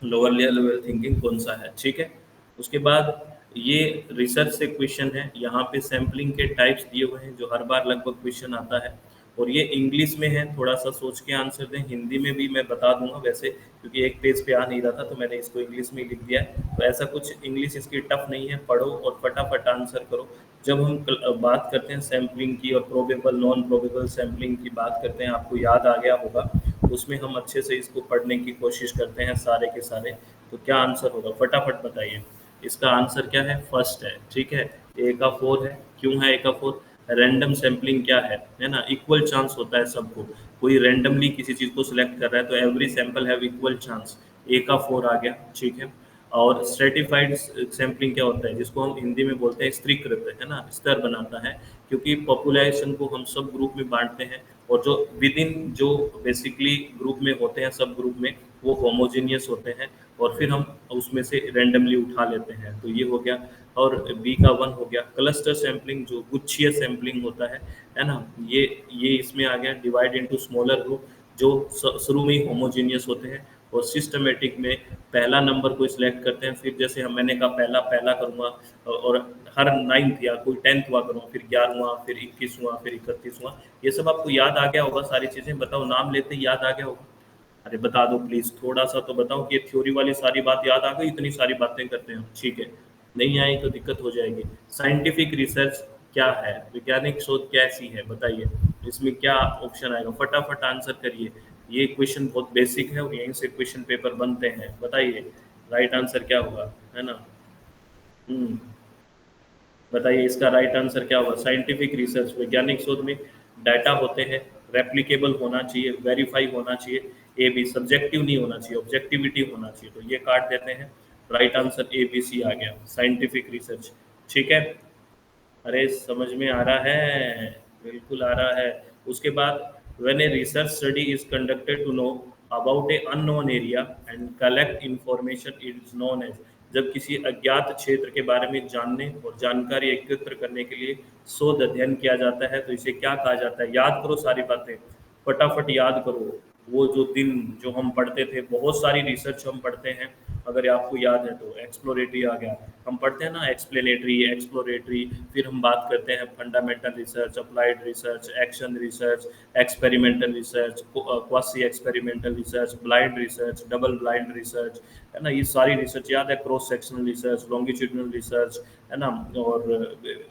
लोअर लेवल थिंकिंग कौन सा है, ठीक है। उसके बाद ये रिसर्च से क्वेश्चन है, यहाँ पे सैम्पलिंग के टाइप्स दिए हुए हैं जो हर बार लगभग क्वेश्चन आता है। और ये इंग्लिश में है, थोड़ा सा सोच के आंसर दें। हिंदी में भी मैं बता दूंगा वैसे, क्योंकि एक पेज पे आ नहीं रहा था तो मैंने इसको इंग्लिश में ही लिख दिया है। तो ऐसा कुछ इंग्लिश इसकी टफ नहीं है, पढ़ो और फटाफट आंसर करो। जब हम बात करते हैं सैम्पलिंग की और प्रोबेबल नॉन प्रोबेबल सैम्पलिंग की बात करते हैं, आपको याद आ गया होगा, उसमें हम अच्छे से इसको पढ़ने की कोशिश करते हैं सारे के सारे। तो क्या आंसर होगा, फटाफट बताइए। इसका आंसर क्या है, फर्स्ट है, ठीक है। ए का 4 है, क्यों है ए का 4? रैंडम सैम्पलिंग क्या है ना, इक्वल चांस होता है सबको। कोई रैंडमली किसी चीज़ को सिलेक्ट कर रहा है तो every sample have equal chance. A का 4 आ गया, ठीक है। और स्ट्रेटिफाइड सैम्पलिंग क्या होता है, जिसको हम हिंदी में बोलते हैं स्तरीकृत, है ना, स्तर बनाता है। क्योंकि पॉपुलेशन को हम सब ग्रुप में बांटते हैं, और जो विद इन जो बेसिकली ग्रुप में होते हैं, सब ग्रुप में, वो होमोजीनियस होते हैं। और फिर हम उसमें से रैंडमली उठा लेते हैं, तो ये हो गया। और बी का 1 हो गया। क्लस्टर सैम्पलिंग जो गुच्छीय सैम्पलिंग होता है ना, ये इसमें आ गया। डिवाइड इनटू स्मॉलर ग्रुप, जो शुरू में ही होमोजीनियस होते हैं। और सिस्टमेटिक में पहला नंबर को सिलेक्ट करते हैं, फिर जैसे हम मैंने कहा पहला पहला करूँगा, और हर 9th या कोई 10th हुआ करूँगा, फिर 11वां, फिर 21वां, फिर 31वां। ये सब आपको याद आ गया होगा, सारी चीज़ें बताओ, नाम लेते ही याद आ गया होगा। अरे बता दो प्लीज़, थोड़ा सा तो बताओ कि ये थ्योरी वाली सारी बात याद आ गई, इतनी सारी बातें करते हैं हम, ठीक है। नहीं आई तो दिक्कत हो जाएगी। साइंटिफिक रिसर्च क्या है, वैज्ञानिक शोध कैसी है, बताइए। इसमें क्या ऑप्शन आएगा, फटाफट आंसर करिए। ये क्वेश्चन बहुत बेसिक है और यहीं से क्वेश्चन पेपर बनते हैं, बताइए राइट आंसर क्या होगा, है ना। हम्म, बताइए इसका राइट आंसर क्या होगा। साइंटिफिक रिसर्च, वैज्ञानिक शोध में डाटा होते हैं, रेप्लिकेबल होना चाहिए, वेरीफाई होना चाहिए। ए बी, सब्जेक्टिव नहीं होना चाहिए, ऑब्जेक्टिविटी होना चाहिए, तो ये काट देते हैं। Right answer A B C आ गया, साइंटिफिक रिसर्च, ठीक है। अरे समझ में आ रहा है, बिल्कुल आ रहा है। उसके बाद when a research study is conducted to know about a unknown area and collect information is known as, जब किसी अज्ञात क्षेत्र के बारे में जानने और जानकारी एकत्र करने के लिए शोध अध्ययन किया जाता है तो इसे क्या कहा जाता है? याद करो सारी बातें, फटाफट याद करो। वो जो दिन जो हम पढ़ते थे, बहुत सारी रिसर्च हम पढ़ते हैं, अगर आपको याद है तो एक्सप्लोरेटरी आ गया, हम पढ़ते हैं ना एक्सप्लेनेटरी, एक्सप्लोरेटरी, फिर हम बात करते हैं fundamental research, applied research, action research, experimental research, quasi experimental research, blind research, double blind research, है ना, ये सारी रिसर्च याद है, cross sectional research, longitudinal research, है ना,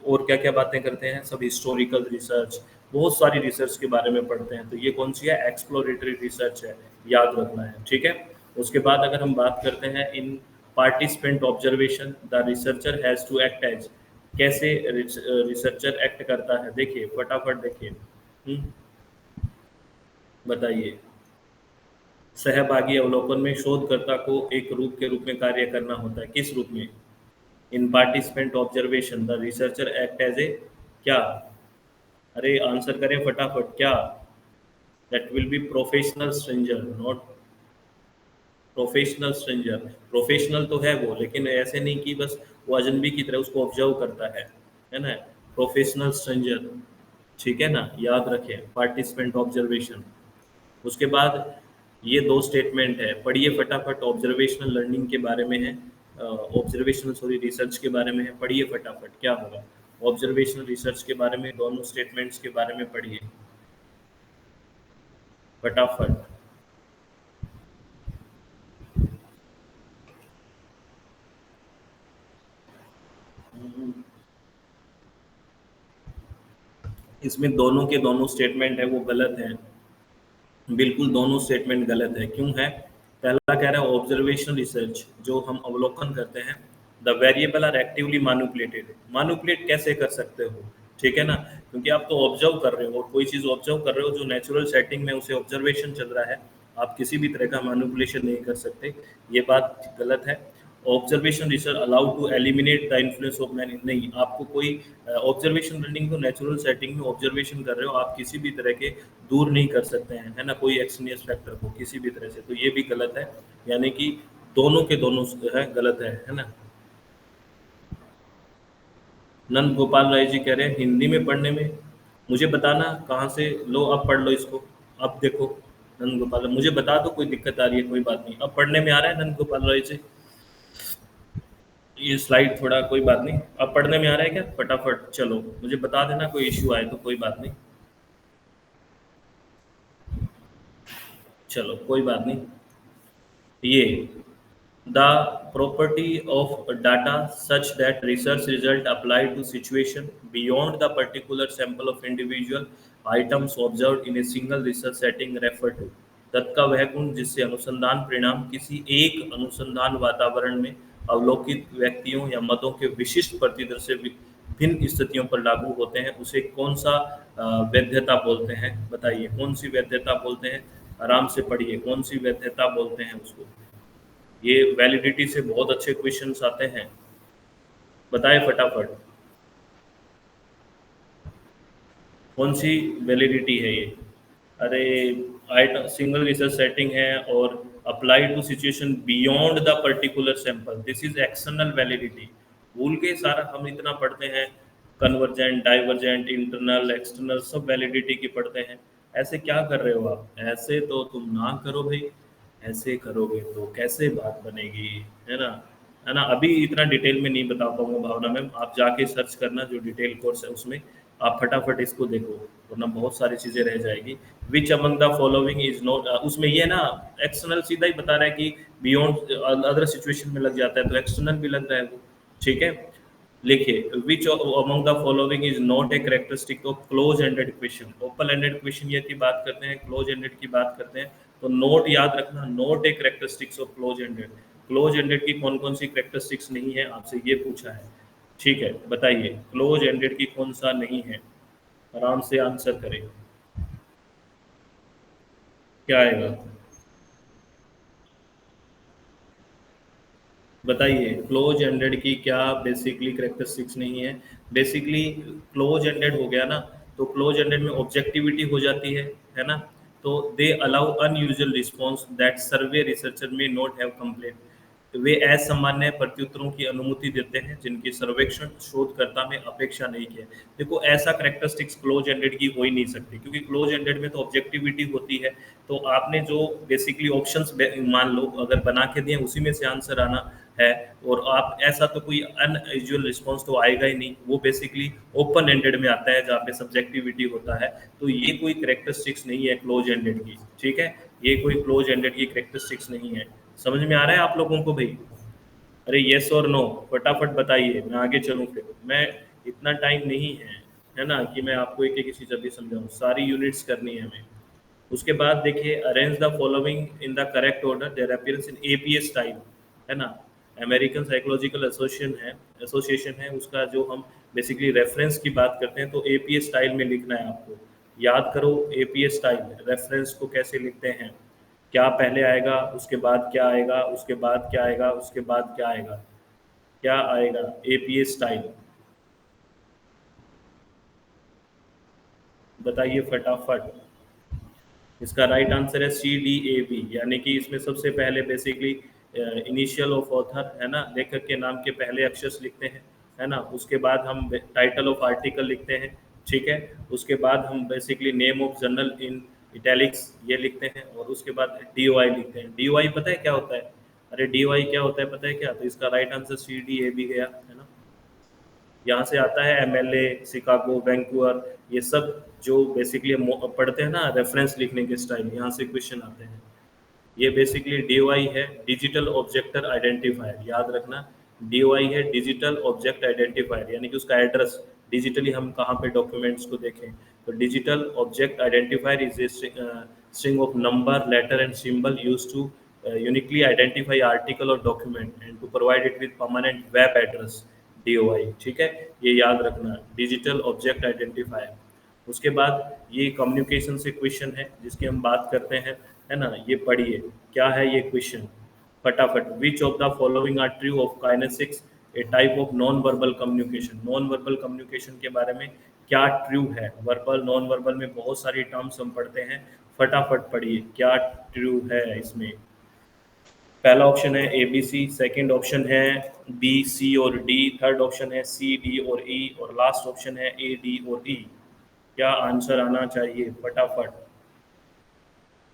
और क्या क्या बातें करते हैं सब, हिस्टोरिकल रिसर्च, बहुत सारी रिसर्च के बारे में पढ़ते हैं। तो ये कौन सी है? एक्सप्लोरेटरी रिसर्च है, याद रखना है, ठीक है। उसके बाद अगर हम बात करते हैं in participant observation the researcher has to act as, कैसे रिसर्चर एक्ट करता है? देखिए फटाफट देखिए। बताइए। सहभागी अवलोकन में शोधकर्ता को एक रूप के रूप में कार्य करना होता है, किस रूप में? In participant observation the researcher act as a, क्या? अरे आंसर करें फटाफट, क्या? That will be professional stranger, not professional stranger. Professional तो है वो, लेकिन ऐसे नहीं कि बस वो अजनबी की तरह उसको ऑब्जर्व करता है ना। प्रोफेशनल स्ट्रेंजर, ठीक है ना, याद रखें पार्टिसिपेंट ऑब्जर्वेशन। उसके बाद ये दो स्टेटमेंट है, पढ़िए फटाफट, ऑब्जर्वेशनल लर्निंग के बारे में है, ऑब्जर्वेशनल सॉरी रिसर्च के बारे में है, पढ़िए फटाफट क्या होगा। ऑब्जर्वेशनल रिसर्च के बारे में दोनों स्टेटमेंट्स के बारे में पढ़िए फटाफट। इसमें दोनों के दोनों स्टेटमेंट है वो गलत है, बिल्कुल दोनों स्टेटमेंट गलत है। क्यों है? पहला कह रहा है ऑब्जर्वेशन रिसर्च जो हम अवलोकन करते हैं, the variable are actively manipulated, manipulate कैसे कर सकते हो, ठीक है ना, क्योंकि आप तो ऑब्जर्व कर रहे हो, और कोई चीज़ ऑब्जर्व कर रहे हो जो नेचुरल सेटिंग में उसे ऑब्जर्वेशन चल रहा है, आप किसी भी तरह का मैनिपुलेशन नहीं कर सकते, ये बात गलत है। Observation research allowed to eliminate the influence of man, नहीं, आपको कोई ऑब्जर्वेशन लर्निंग को नेचुरल सेटिंग में ऑब्जर्वेशन कर रहे हो, आप किसी भी तरह के दूर नहीं कर सकते हैं, है ना, कोई एक्सनियस फैक्टर को किसी भी तरह से, तो ये भी गलत है। यानी कि दोनों के दोनों जो है गलत है ना। नंद गोपाल राय जी कह रहे हैं हिंदी में पढ़ने में, मुझे बताना कहाँ से, लो अब पढ़ लो इसको, अब देखो। नंद गोपाल मुझे बता दो, कोई दिक्कत आ रही है कोई बात नहीं, अब पढ़ने में आ रहा है नंद गोपाल राय से, ये स्लाइड थोड़ा कोई बात नहीं, अब पढ़ने में आ रहा है क्या? फटाफट चलो मुझे बता देना, कोई इश्यू आए तो कोई बात नहीं, चलो कोई बात नहीं। ये the property of data such that research result apply to situation beyond the particular sample of individual items observed in a single research setting refer to, तत् का वह गुण जिससे अनुसंधान परिणाम किसी एक अनुसंधान वातावरण में अवलोकित व्यक्तियों या मतों के विशिष्ट प्रतिदर्श से भिन्न स्थितियों पर लागू होते हैं, उसे कौन सा वैधता बोलते हैं? बताइए कौन सी वैधता बोलते हैं? आराम से पढ़िए, कौन सी वैधता बोलते हैं उसको? ये वैलिडिटी से बहुत अच्छे क्वेश्चंस आते हैं, बताएं फटाफट, कौन सी वैलिडिटी है ये? अरे आइटम सिंगल रिसर्च सेटिंग है और apply to situation beyond the particular sample, this is external validity. भूल के सारा हम इतना पढ़ते हैं, कन्वर्जेंट, डाइवर्जेंट, इंटरनल, एक्सटर्नल, सब वैलिडिटी की पढ़ते हैं। ऐसे क्या कर रहे हो आप? ऐसे तो तुम ना करो भाई, ऐसे करोगे तो कैसे बात बनेगी, है ना। अभी इतना डिटेल में नहीं बता पाऊंगा भावना मैम, आप जाके सर्च करना जो डिटेल कोर्स है उसमें, आप फटाफट इसको देखो, वरना बहुत सारी चीज़ें रह जाएगी। विच among the following is not, उसमें ये ना एक्सटर्नल सीधा ही बता रहा है कि बियॉन्ड अदर सिचुएशन में लग जाता है, तो एक्सटर्नल भी लग रहा है वो, ठीक है। लिखिए विच among the following is not a characteristic of close ended question, open ended question ये की बात करते हैं, क्लोज एंडेड की बात करते हैं, तो नोट याद रखना, note A characteristics of close ended. Close ended की कौन कौन सी कैरेक्टरिस्टिक्स नहीं है, आपसे ये पूछा है, ठीक है, बताइए क्लोज एंडेड की कौन सा नहीं है, आराम से आंसर करें, क्या आएगा? बताइए क्लोज एंडेड की क्या बेसिकली करेक्टरिस्टिक्स नहीं है? बेसिकली क्लोज एंडेड हो गया ना, तो क्लोज एंडेड में ऑब्जेक्टिविटी हो जाती है ना। तो they allow unusual response that survey researcher में नॉट हैव कंप्लीट। तो वे असामान्य प्रत्युत्तरों की अनुमति देते हैं जिनकी सर्वेक्षण शोधकर्ता में अपेक्षा नहीं की है। देखो ऐसा करेक्टरिस्टिक्स क्लोज एंडेड की हो ही नहीं सकती, क्योंकि क्लोज एंडेड में तो ऑब्जेक्टिविटी होती है। तो आपने जो बेसिकली ऑप्शंस मान लो अगर बना के दिए उसी में से आंसर आना है, और आप ऐसा तो कोई अनयूजुअल रिस्पॉन्स तो आएगा ही नहीं, वो बेसिकली ओपन एंडेड में आता है जहाँ पे सब्जेक्टिविटी होता है। तो ये कोई करेक्टरिस्टिक्स नहीं है क्लोज एंडेड की, ठीक है, ये कोई क्लोज एंडेड की करेक्टरिस्टिक्स नहीं है। समझ में आ रहा है आप लोगों को भाई? अरे यस और नो फटाफट बताइए, मैं आगे चलूँ फिर। मैं इतना टाइम नहीं है ना कि मैं आपको एक एक चीज़ अभी समझाऊँ, सारी यूनिट्स करनी है हमें। उसके बाद देखिए, arrange the following in the correct order their appearance in APA style, है ना। अमेरिकन साइकोलॉजिकल एसोसिएशन है उसका जो हम बेसिकली रेफरेंस की बात करते हैं, तो एपीए स्टाइल में लिखना है आपको। याद करो एपीए स्टाइल रेफरेंस को कैसे लिखते हैं, क्या पहले आएगा, उसके बाद क्या आएगा, उसके बाद क्या आएगा, उसके बाद क्या आएगा, क्या आएगा एपीए स्टाइल, बताइए फटाफट। इसका राइट आंसर है सी डी ए बी, यानी कि इसमें सबसे पहले बेसिकली इनिशियल ऑफ ऑथर, है ना, लेखक के नाम के पहले अक्षर लिखते हैं, है ना। उसके बाद हम टाइटल ऑफ आर्टिकल लिखते हैं, ठीक है। उसके बाद हम basically name of journal in italics ये लिखते हैं, और उसके बाद डी ओ आई लिखते हैं। डी ओ आई पता है क्या होता है? अरे डी ओ आई क्या होता है पता है क्या? तो इसका right answer C D A B गया, है ना। यहाँ से आता है एमएलए, शिकागो, वैंकूवर, ये सब जो बेसिकली पढ़ते हैं ना रेफरेंस लिखने के स्टाइल, यहाँ से क्वेश्चन आते हैं। ये बेसिकली डीओआई है, डिजिटल ऑब्जेक्टर आइडेंटिफायर, याद रखना। डीओआई है डिजिटल ऑब्जेक्ट आइडेंटिफायर, यानी कि उसका एड्रेस डिजिटली हम कहाँ पे डॉक्यूमेंट्स को देखें। तो digital object identifier is a string of number, letter and symbol used to uniquely identify article or document and to provide it with permanent web address, DOI, ठीक है। ये याद रखना, डिजिटल ऑब्जेक्ट आइडेंटिफायर। उसके बाद ये कम्युनिकेशन से question है जिसकी हम बात करते हैं, है ना। ये पढ़िए क्या है ये क्वेश्चन फटाफट। Which of the following are true of kinesics, a type of non verbal communication. Non verbal communication के बारे में क्या ट्रू है? वर्बल नॉन वर्बल में बहुत सारी टर्म्स हम पढ़ते हैं, फटाफट पढ़िए क्या ट्रू है इसमें। पहला ऑप्शन है A B C, second option है बी सी और डी, थर्ड ऑप्शन है सी डी और ई, और लास्ट ऑप्शन है ए डी और ई। क्या आंसर आना चाहिए फटाफट?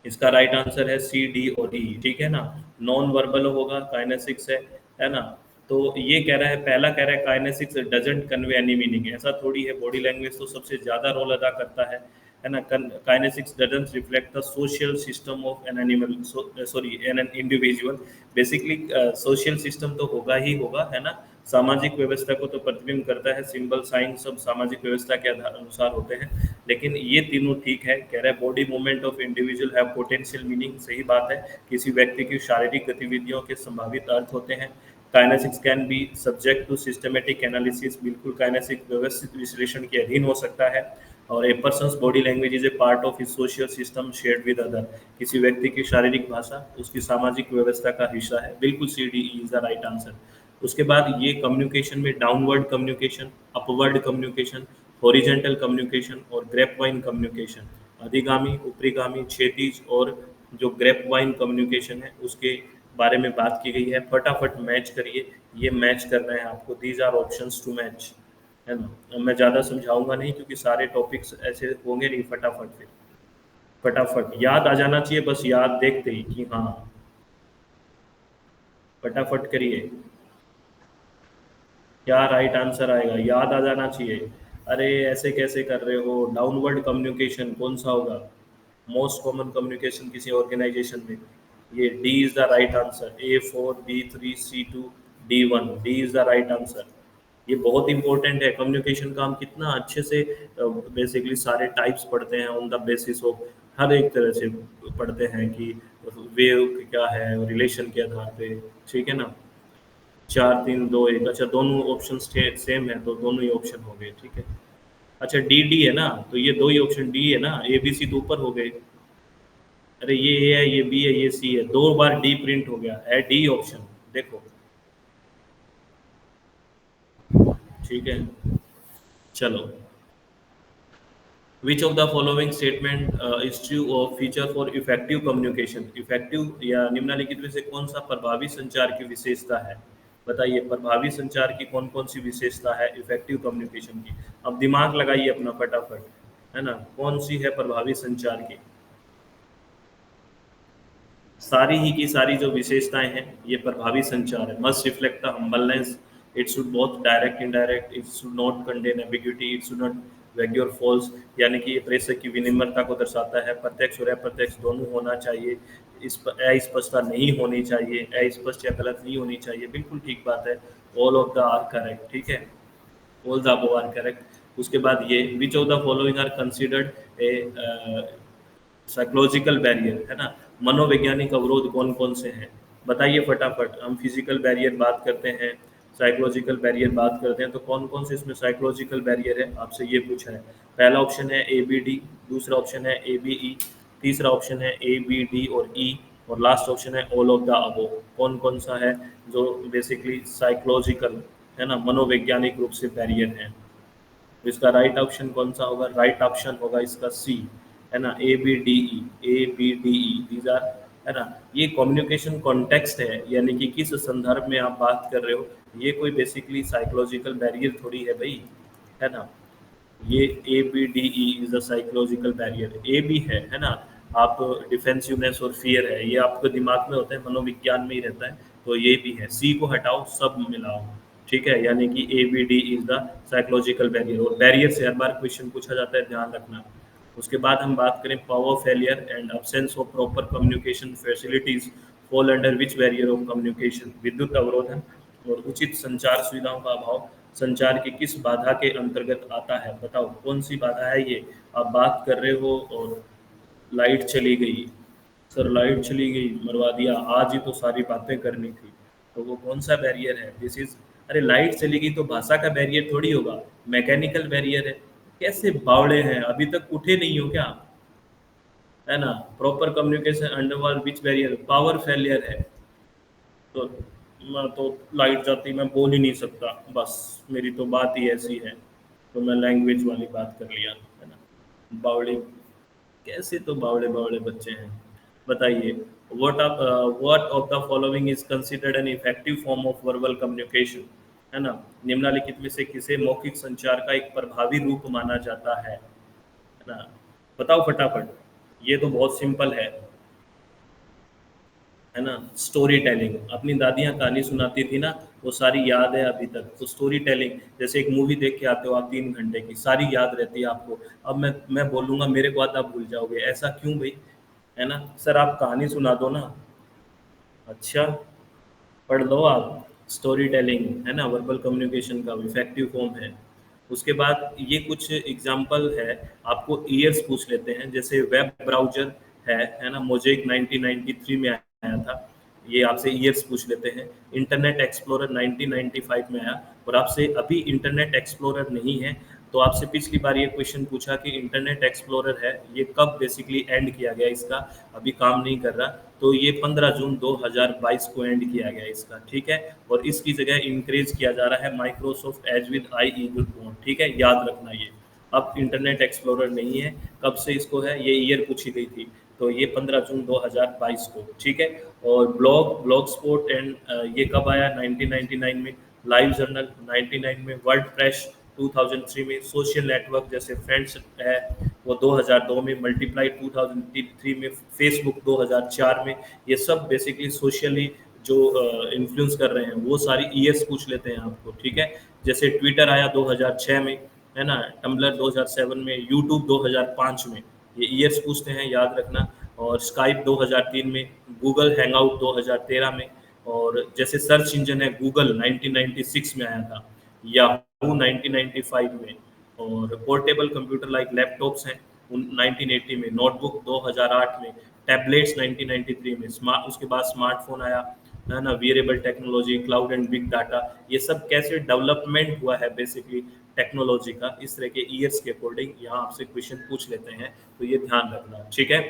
इसका राइट आंसर है सी डी और ई, ठीक है ना। नॉन वर्बल होगा, काइनेसिक्स है ना। तो ये कह रहा है, पहला कह रहा है kinesics doesn't convey any meaning, ऐसा थोड़ी है, बॉडी लैंग्वेज तो सबसे ज्यादा रोल अदा करता है ना। Kinesics doesn't reflect the social system of an animal, sorry an individual. Basically social system तो होगा ही होगा, है ना। सामाजिक व्यवस्था को तो प्रतिबिंब करता है, सिंबल साइन सब सामाजिक व्यवस्था के आधार अनुसार होते हैं। लेकिन ये तीनों ठीक है, कह रहा है body movement of individual have potential meaning, सही बात है, किसी व्यक्ति की शारीरिक गतिविधियों के संभावित अर्थ होते हैं। Kinesics can be subject to systematic analysis, बिल्कुल काइनेसिक्स व्यवस्थित विश्लेषण के अधीन हो सकता है। और a person's body language is a part of his social system shared with other, किसी व्यक्ति की शारीरिक भाषा उसकी सामाजिक व्यवस्था का हिस्सा है, बिल्कुल C D is the right answer. उसके बाद ये कम्युनिकेशन में downward communication, upward communication, horizontal communication और ग्रेपवाइन कम्युनिकेशन, अधिगामी, ऊपरीगामी, क्षैतिज, और जो ग्रेपवाइन कम्युनिकेशन है उसके बारे में बात की गई है। फटाफट मैच करिए, ये मैच करना है आपको, these are options to match, है ना। अब मैं ज़्यादा समझाऊंगा नहीं क्योंकि सारे टॉपिक्स ऐसे होंगे नहीं, फटाफट फिर फटाफट याद आ जाना चाहिए, बस याद देखते ही कि हाँ, फटाफट करिए क्या राइट आंसर आएगा, याद आ जाना चाहिए। अरे ऐसे कैसे कर रहे हो? डाउनवर्ड कम्युनिकेशन कौन सा होगा? मोस्ट कॉमन कम्युनिकेशन किसी ऑर्गेनाइजेशन में, ये D is the right answer. A4 B3 C2 D1, D is the right answer. ये बहुत इंपॉर्टेंट है, कम्युनिकेशन का हम कितना अच्छे से बेसिकली सारे टाइप्स पढ़ते हैं ऑन द बेसिस ऑफ, हर एक तरह से पढ़ते हैं कि वेव क्या है रिलेशन के आधार पे, ठीक है ना। 4 3 2 1, अच्छा दोनों ऑप्शन सेम है तो दोनों ही ऑप्शन हो गए, ठीक है। अच्छा डी डी है ना, तो ये दो ही ऑप्शन डी है ना, ए बी सी तो ऊपर हो गए। अरे ये ए है, ये बी है, ये सी है, 2 बार डी प्रिंट हो गया है, डी ऑप्शन देखो, ठीक है। चलो which of the following statement is true और feature for effective communication. Effective या निम्नलिखित में से कौन सा प्रभावी संचार की विशेषता है? बताइए, प्रभावी संचार की कौन कौन सी विशेषता है इफेक्टिव कम्युनिकेशन की? अब दिमाग लगाइए अपना फटाफट, है ना, कौन सी है प्रभावी संचार की? सारी ही की सारी जो विशेषताएं हैं ये प्रभावी संचार है। Must reflect the humbleness, it should both direct indirect, it should not contain ambiguity, it should not वैग और फॉल्स, यानी कि ये प्रेषक की विनिम्रता को दर्शाता है। प्रत्यक्ष और अप्रत्यक्ष दोनों होना चाहिए। इस अस्पष्टता नहीं होनी चाहिए, अस्पष्ट या गलत नहीं होनी चाहिए। बिल्कुल ठीक बात है। All of the are correct, ठीक है, all the above are correct. उसके बाद ये which of the following are considered a psychological barrier, है ना, मनोवैज्ञानिक अवरोध कौन कौन से हैं? बताइए फटाफट। हम फिजिकल बैरियर बात करते हैं, साइकोलॉजिकल बैरियर बात करते हैं, तो कौन कौन से इसमें साइकोलॉजिकल बैरियर है आपसे ये पूछा है। पहला ऑप्शन है ए बी डी, दूसरा ऑप्शन है ए बी ई, तीसरा ऑप्शन है ए बी डी और ई, और लास्ट ऑप्शन है ऑल ऑफ द अबो। कौन कौन सा है जो बेसिकली साइकोलॉजिकल, है ना, मनोवैज्ञानिक रूप से बैरियर है? तो इसका राइट ऑप्शन कौन सा होगा? राइट ऑप्शन होगा इसका सी, है ना, A B D E, A B D E, these are, है ना। ये कम्युनिकेशन कॉन्टेक्स्ट है, यानी कि किस संदर्भ में आप बात कर रहे हो। ये कोई बेसिकली साइकोलॉजिकल बैरियर थोड़ी है भाई, है ना। ये A B D E is a psychological barrier. A भी है ना, आप डिफेंसिवनेस और फियर है, ये आपके दिमाग में होता है, मनोविज्ञान में ही रहता है, तो ये भी है। सी को हटाओ, सब मिलाओ, ठीक है, यानी कि A B D is the psychological barrier. और बैरियर से हर बार क्वेश्चन पूछा जाता है, ध्यान रखना। उसके बाद हम बात करें power failure and absence of proper communication facilities fall under which barrier of communication. विद्युत अवरोधन और उचित संचार सुविधाओं का अभाव संचार की किस बाधा के अंतर्गत आता है? बताओ कौन सी बाधा है ये? आप बात कर रहे हो और लाइट चली गई, सर लाइट चली गई, मरवा दिया, आज ही तो सारी बातें करनी थी, तो वो कौन सा बैरियर है? दिस इज, अरे लाइट चली गई तो भाषा का बैरियर थोड़ी होगा, मैकेनिकल बैरियर है। कैसे बावड़े हैं, अभी तक उठे नहीं हो क्या? है ना। प्रॉपर कम्युनिकेशन अंडरवर्ल्ड विच बैरियर? पावर फेलियर है। तो मैं तो लाइट जाती मैं बोल ही नहीं सकता, बस मेरी तो बात ही ऐसी है, तो मैं लैंग्वेज वाली बात कर लिया, है ना। बावड़े, कैसे तो बावड़े बावड़े बच्चे हैं। बताइए, what of the following is considered an effective form of verbal communication, है ना। निम्नलिखित में से किसे मौखिक संचार का एक प्रभावी रूप माना जाता है ना। बताओ फटाफट। ये तो बहुत सिंपल है ना। स्टोरी टेलिंग, अपनी दादियाँ कहानी सुनाती थी ना, वो सारी याद है अभी तक। तो स्टोरी टेलिंग, जैसे एक मूवी देख के आते हो आप 3 घंटे की, सारी याद रहती है आपको। अब मैं बोलूँगा मेरे को बाद आप भूल जाओगे, ऐसा क्यों भाई? है ना। सर आप कहानी सुना दो ना। अच्छा, पढ़ लो आप। स्टोरी टेलिंग, है ना, वर्बल कम्युनिकेशन का इफेक्टिव फॉर्म है। उसके बाद ये कुछ एग्जांपल है, आपको ईयर्स पूछ लेते हैं। जैसे वेब ब्राउज़र है ना, मोज़ेक 1993 में आया था, ये आपसे ईयर्स पूछ लेते हैं। इंटरनेट एक्सप्लोरर 1995 में आया, और आपसे अभी इंटरनेट एक्सप्लोरर नहीं है, तो आपसे पिछली बार ये क्वेश्चन पूछा कि इंटरनेट एक्सप्लोरर है, ये कब बेसिकली एंड किया गया इसका, अभी काम नहीं कर रहा, तो ये 15 जून 2022 को एंड किया गया इसका, ठीक है। और इसकी जगह इंक्रीज किया जा रहा है Microsoft Edge with I eagle phone, ठीक है, याद रखना ये। अब इंटरनेट एक्सप्लोरर नहीं है, कब से इसको है, ये ईयर पूछी गई थी, तो ये 15 जून 2022 को, ठीक है। और ब्लॉग स्पोर्ट एंड ये कब आया? 1999 में। लाइव जर्नल 99 में। वर्ल्ड प्रेस 2003 में। सोशल नेटवर्क जैसे फ्रेंड्स है वो 2002 में। मल्टीप्लाई 2003 में। फेसबुक 2004 में। ये सब बेसिकली सोशली जो इन्फ्लुएंस कर रहे हैं, वो सारी ईयर्स पूछ लेते हैं आपको, ठीक है। जैसे ट्विटर आया 2006 में, है ना, टम्बलर 2007 में, यूट्यूब 2005 में, ये ईयर्स पूछते हैं, याद रखना। और स्काइप 2003 में, गूगल हैंगआउट 2013 में, और जैसे सर्च इंजन है गूगल 1996 में आया था, याहू 1995 में, और पोर्टेबल कंप्यूटर लाइक लैपटॉप्स हैं 1980 में, नोटबुक 2008 में, टैबलेट्स 1993 में, स्मार्ट, उसके बाद स्मार्टफोन आया, है ना, wearable technology, cloud and big data. ये सब कैसे डेवलपमेंट हुआ है बेसिकली टेक्नोलॉजी का, इस तरह के ईयर्स के अकॉर्डिंग यहाँ आपसे क्वेश्चन पूछ लेते हैं, तो ये ध्यान रखना, ठीक है।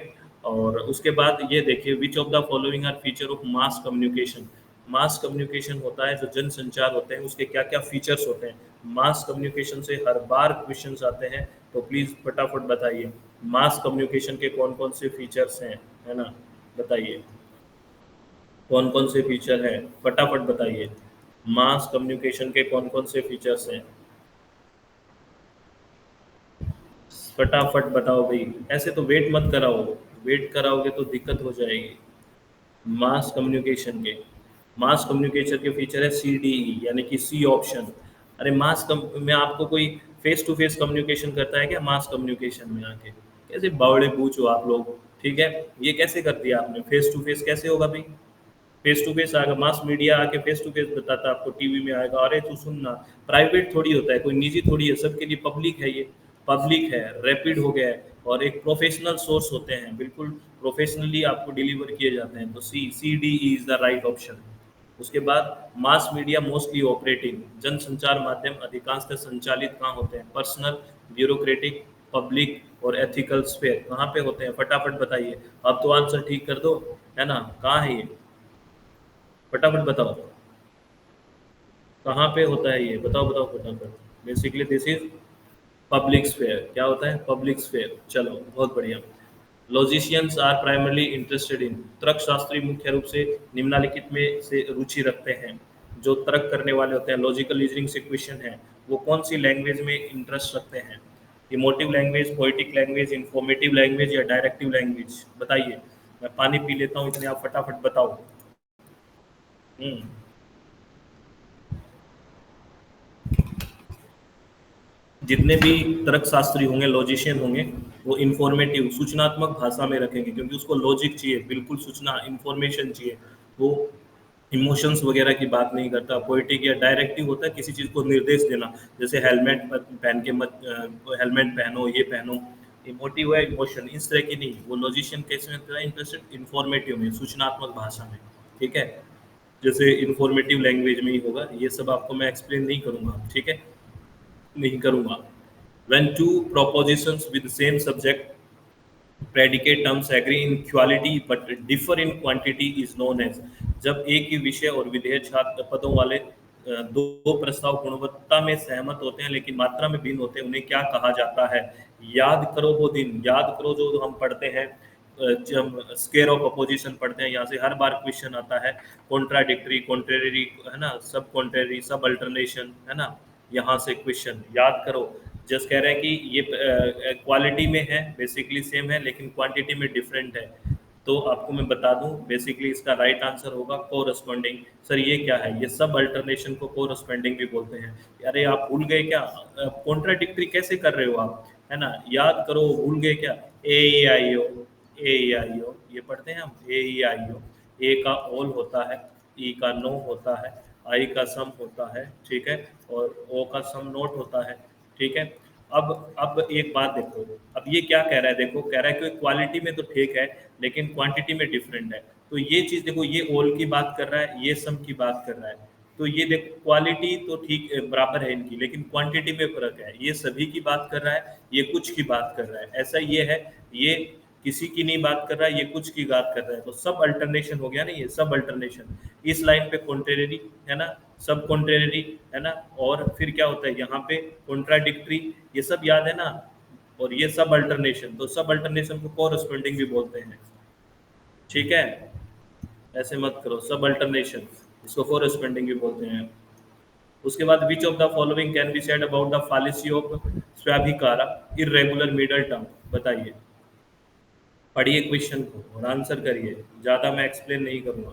और उसके बाद ये देखिए, which of the following are feature of mass communication. Mass communication होता है जो जनसंचार होते हैं, उसके क्या क्या फीचर्स होते हैं। मास कम्युनिकेशन से हर बार क्वेश्चंस आते हैं, तो प्लीज फटाफट बताइए मास कम्युनिकेशन के कौन कौन से फीचर्स हैं, है ना, बताइए कौन कौन से फीचर हैं, फटाफट बताइए मास कम्युनिकेशन के कौन कौन से फीचर्स हैं, फटाफट बताओ भाई। ऐसे तो वेट मत कराओ, वेट कराओगे तो दिक्कत हो जाएगी। मास कम्युनिकेशन के, मास कम्युनिकेशन के फीचर है सी डी ई, यानी कि सी ऑप्शन। अरे मास कम में आपको कोई फेस टू फेस कम्युनिकेशन करता है क्या मास कम्युनिकेशन में आके? कैसे बावड़े पूछ हो आप लोग। ठीक है, ये कैसे कर दिया आपने, फेस टू फेस कैसे होगा भाई? फेस टू फेस आएगा, मास मीडिया आके फेस टू फेस बताता है आपको, टीवी में आएगा, अरे तू सुनना। प्राइवेट थोड़ी होता है, कोई निजी थोड़ी है, सबके लिए पब्लिक है ये, पब्लिक है, रैपिड हो गया है, और एक प्रोफेशनल सोर्स होते हैं, बिल्कुल प्रोफेशनली आपको डिलीवर किए जाते हैं, तो C D is the right option. उसके बाद मास मीडिया मोस्टली ऑपरेटिंग, जनसंचार माध्यम अधिकांशतः संचालित कहाँ होते हैं? पर्सनल, ब्यूरोक्रेटिक, पब्लिक और एथिकल स्फेयर, कहाँ पे होते हैं? फटाफट बताइए। अब तो आंसर ठीक कर दो, है ना, कहाँ है ये, फटाफट बताओ कहाँ पे होता है ये, बताओ बताओ फटाफट। Basically this is public sphere. क्या होता है? Public sphere. चलो बहुत बढ़िया। Logicians are primarily interested in, तर्कशास्त्री मुख्य रूप से निम्नलिखित में से रुचि रखते हैं। जो तर्क करने वाले होते हैं, लॉजिकल रीजनिंग से क्वेश्चन है, वो कौन सी लैंग्वेज में इंटरेस्ट रखते हैं? Emotive language, poetic language, informative language या डायरेक्टिव लैंग्वेज, बताइए। मैं पानी पी लेता हूँ, इतने आप फटाफट बताओ। हम्म। जितने भी तर्कशास्त्री होंगे, लॉजिशियन होंगे, वो इंफॉर्मेटिव, सूचनात्मक भाषा में रखेंगे, क्योंकि उसको लॉजिक चाहिए, बिल्कुल सूचना, इंफॉर्मेशन चाहिए। वो इमोशंस वगैरह की बात नहीं करता। पोइटिक या डायरेक्टिव होता है किसी चीज़ को निर्देश देना, जैसे हेलमेट पहन के मत, हेलमेट पहनो, ये पहनो। इमोटिव है, इमोशन, इस तरह की नहीं। वो लॉजिशियन कैसे में होता है इंटरेस्टेड? इंफॉर्मेटिव में, सूचनात्मक भाषा में। ठीक है, जैसे इंफॉर्मेटिव लैंग्वेज में ही होगा। ये सब आपको मैं एक्सप्लेन नहीं करूंगा, ठीक है, नहीं करूंगा। When two propositions with the same subject predicate terms agree in quality but differ in quantity is known as, जब एक ही विषय और विधेय छात्र पदों वाले दो प्रस्ताव गुणवत्ता में सहमत होते हैं लेकिन मात्रा में भिन्न होते हैं, उन्हें क्या कहा जाता है? याद करो वो दिन, याद करो जो हम पढ़ते हैं, जब स्केयर ऑफ अपोजिशन पढ़ते हैं, यहाँ से हर बार क्वेश्चन आता है। कॉन्ट्राडिक्टरी, कॉन्ट्रेरी, है ना, सब कॉन्ट्रेरी, सब अल्टरनेशन, है ना, यहाँ से क्वेश्चन याद करो। जस्ट कह रहे हैं कि ये क्वालिटी में है, बेसिकली सेम है, लेकिन क्वांटिटी में डिफरेंट है। तो आपको मैं बता दूं, बेसिकली इसका राइट आंसर होगा कोरस्पॉन्डिंग। सर ये क्या है? ये सब अल्टरनेशन को कोरस्पॉन्डिंग भी बोलते हैं। अरे आप भूल गए क्या? कॉन्ट्राडिक्टरी कैसे कर रहे हो आप, है ना, याद करो, भूल गए क्या? ए ई आई ओ, ए ई आई ओ ये पढ़ते हैं हम, ए ई आई ओ। ए का ऑल होता है, ई का नो होता है, आई का सम होता है, ठीक है, और ओ का सम नोट होता है, ठीक है। अब एक बात देखो, अब ये क्या कह रहा है, देखो कह रहा है कि क्वालिटी में तो ठीक है लेकिन क्वांटिटी में डिफरेंट है। तो ये चीज देखो, ये ऑल की बात कर रहा है, ये सम की बात कर रहा है। तो ये देखो क्वालिटी तो ठीक बराबर है इनकी, लेकिन क्वांटिटी में फर्क है। ये सभी की बात कर रहा है, ये कुछ की बात कर रहा है, ऐसा ये है। ये किसी की नहीं बात कर रहा है, ये कुछ की बात कर रहा है, तो सब अल्टरनेशन हो गया ना, ये सब अल्टरनेशन। इस लाइन पे कॉन्ट्रेरी, है ना, सब कॉन्ट्रेरी, है ना, और फिर क्या होता है यहाँ पे? कॉन्ट्राडिक्टरी, ये सब याद है ना, और ये सब अल्टरनेशन, तो सब अल्टरनेशन को कोरस्पॉन्डिंग भी बोलते हैं, ठीक है। ऐसे मत करो, सब अल्टरनेशन, इसको कोरस्पॉन्डिंग भी बोलते हैं। उसके बाद which of the following can be said about the fallacy of स्वाभिकारा, इरेगुलर मिडल टर्म, बताइए। पढ़िए क्वेश्चन को और आंसर करिए, ज्यादा मैं एक्सप्लेन नहीं करूंगा,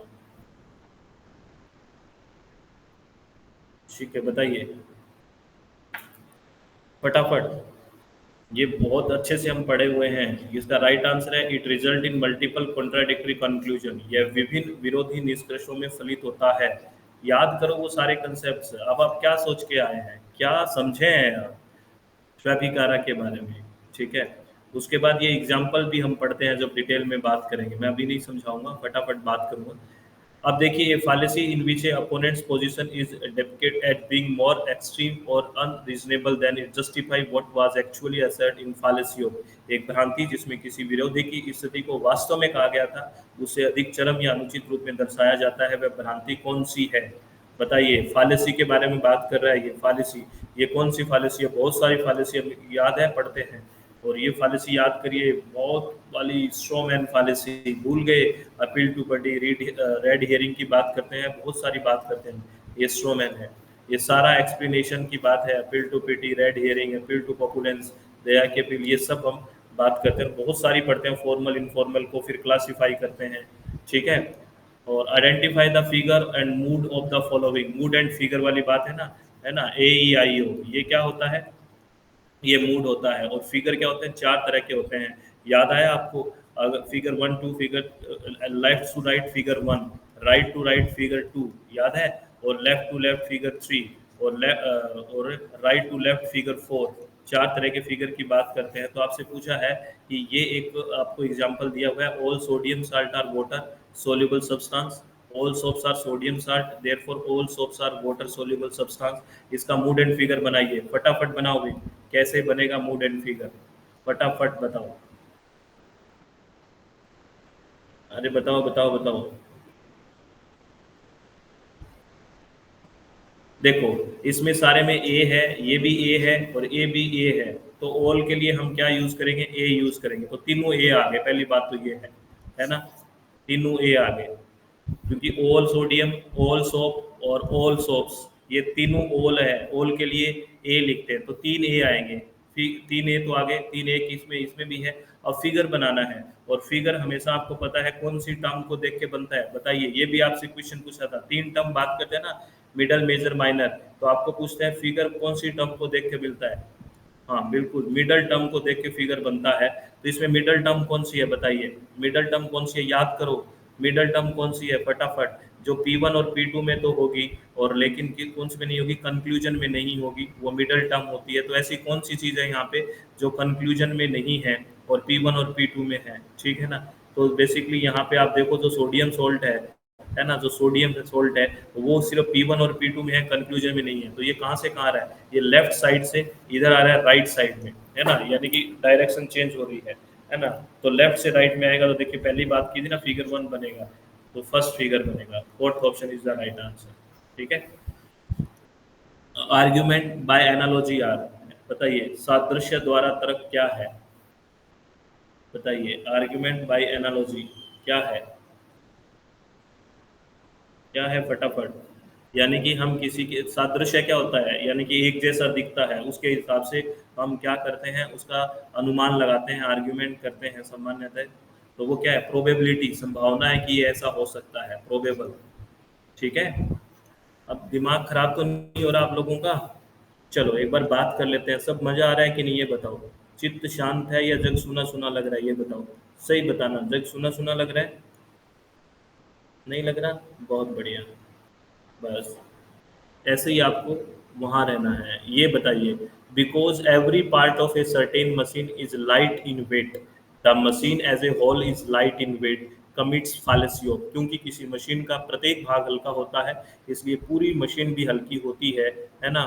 ठीक है, बताइए फटाफट। ये बहुत अच्छे से हम पढ़े हुए हैं। इसका राइट आंसर है it result in multiple contradictory conclusion, यह विभिन्न विरोधी निष्कर्षों में फलित होता है। याद करो वो सारे कंसेप्ट। अब आप क्या सोच के आए हैं, क्या समझे हैं आप स्वाभिकारा के बारे में, ठीक है। उसके बाद ये एग्जाम्पल भी हम पढ़ते हैं जब डिटेल में बात करेंगे, मैं अभी नहीं समझाऊंगा, फटाफट बात करूंगा। अब देखिए, fallacy in which a opponent's position is depicted at being more extreme or unreasonable than it justify what was actually asserted in fallacy of, एक भ्रांति जिसमें किसी विरोधी की स्थिति को वास्तव में कहा गया था उसे अधिक चरम या अनुचित रूप में दर्शाया जाता है, वह भ्रांति कौन सी है? बताइए, फालिसी के बारे में बात कर रहा है ये फालिसी। ये कौन सी फालिसी है? बहुत सारी फालिसी हम याद है, पढ़ते हैं। और ये फालिसी याद करिए, बहुत वाली स्ट्रॉमैन फालिसी भूल गए, appeal to buddy red herring की बात करते हैं, बहुत सारी बात करते हैं, ये स्ट्रॉमैन है। ये सारा एक्सप्लेनेशन की बात है, appeal to pity, red herring, appeal to populace, दया के अपील, ये सब हम बात करते हैं, बहुत सारी पढ़ते हैं। फॉर्मल इनफॉर्मल को फिर क्लासीफाई करते हैं, ठीक है। और identify the figure and mood off the following, mood and figure वाली बात है ना, AEIO, ये क्या होता है? ये मूड होता है। और फिगर क्या होते हैं? 4 तरह के होते हैं, याद आया आपको? अगर figure 1 2, figure left to right figure 1, right to right figure 2, याद है? और लेफ्ट टू लेफ्ट फिगर 3, और राइट टू लेफ्ट फिगर 4, 4 तरह के फिगर की बात करते हैं। तो आपसे पूछा है कि ये एक आपको एग्जांपल दिया हुआ है, all sodium salt are water soluble substance, all soaps are sodium salt, therefore all soaps are water soluble substance। इसका मूड एंड फिगर बनाइए, फटाफट बनाओगे, कैसे बनेगा मूड एंड फिगर? फटाफट बताओ, अरे बताओ बताओ बताओ। देखो, इसमें सारे में ए है, ये भी ए है और ए भी ए है, तो ऑल के लिए हम क्या यूज करेंगे? ए यूज करेंगे, तो तीनों ए आ गए, पहली बात तो ये है ना, तीनों ए आ गए, क्योंकि ओल सोडियम, ओल सोप और ओल सोप्स, ये तीनों ओल है, ओल के लिए ए लिखते हैं, तो 3 ए आएंगे। 3 ए तो आ गए, 3 ए इसमें इसमें भी है। अब फिगर बनाना है, और फिगर हमेशा आपको पता है कौन सी टर्म को देख के बनता है, बताइए। ये भी आपसे क्वेश्चन पूछा था, 3 टर्म बात करते हैं ना, मिडल मेजर माइनर, तो आपको पूछते हैं फिगर कौन सी टर्म को देख के मिलता है? हाँ बिल्कुल, मिडल टर्म को देख के फिगर बनता है। तो इसमें मिडल टर्म कौन सी है, बताइए? मिडल टर्म कौन सी है, याद करो, मिडल टर्म कौन सी है फटाफट? जो P1 और P2 में तो होगी, और लेकिन कौन सी में नहीं होगी? कंक्लूजन में नहीं होगी, वो मिडल टर्म होती है। तो ऐसी कौन सी चीज़ है यहाँ पे जो कंक्लूजन में नहीं है और P1 और P2 में है, ठीक है ना? तो बेसिकली यहाँ पे आप देखो, जो सोडियम सोल्ट है ना, जो सोडियम सोल्ट है, वो सिर्फ P1 और P2 में है, कंक्लूजन में नहीं है। तो ये कहाँ से कहाँ आ रहा है? ये लेफ्ट साइड से इधर आ रहा है, राइट साइड में, है ना, यानी कि डायरेक्शन चेंज हो रही है ना। तो लेफ्ट से राइट में आएगा, तो देखिए पहली बात की थी ना, फिगर 1 बनेगा, तो फर्स्ट फिगर बनेगा, fourth option is the right answer, ठीक है। आर्ग्यूमेंट बाय एनालॉजी आर, बताइए, सादृश्य द्वारा तर्क क्या है? बताइए, आर्ग्यूमेंट बाय एनालॉजी क्या है? क्या है फटाफट? यानी कि हम किसी के सादृश्य क्या होता है, यानी कि एक जैसा दिखता है, उसके हिसाब से हम क्या करते हैं, उसका अनुमान लगाते हैं, आर्ग्यूमेंट करते हैं सामान्यतः। तो वो क्या है? प्रोबेबिलिटी, संभावना है कि ये ऐसा हो सकता है, प्रोबेबल, ठीक है। अब दिमाग खराब तो नहीं हो रहा आप लोगों का? चलो एक बार बात कर लेते हैं, सब मजा आ रहा है कि नहीं ये बताओ? चित्त शांत है या जग सुना सुना लग रहा है, ये बताओ, सही बताना, जग सुना सुना लग रहा है? नहीं लग रहा? बहुत बढ़िया, बस ऐसे ही आपको वहाँ रहना है। ये बताइए, because every part of a certain machine is light in weight, the machine as a whole is light in weight commits fallacy of, क्योंकि किसी मशीन का प्रत्येक भाग हल्का होता है, इसलिए पूरी मशीन भी हल्की होती है ना।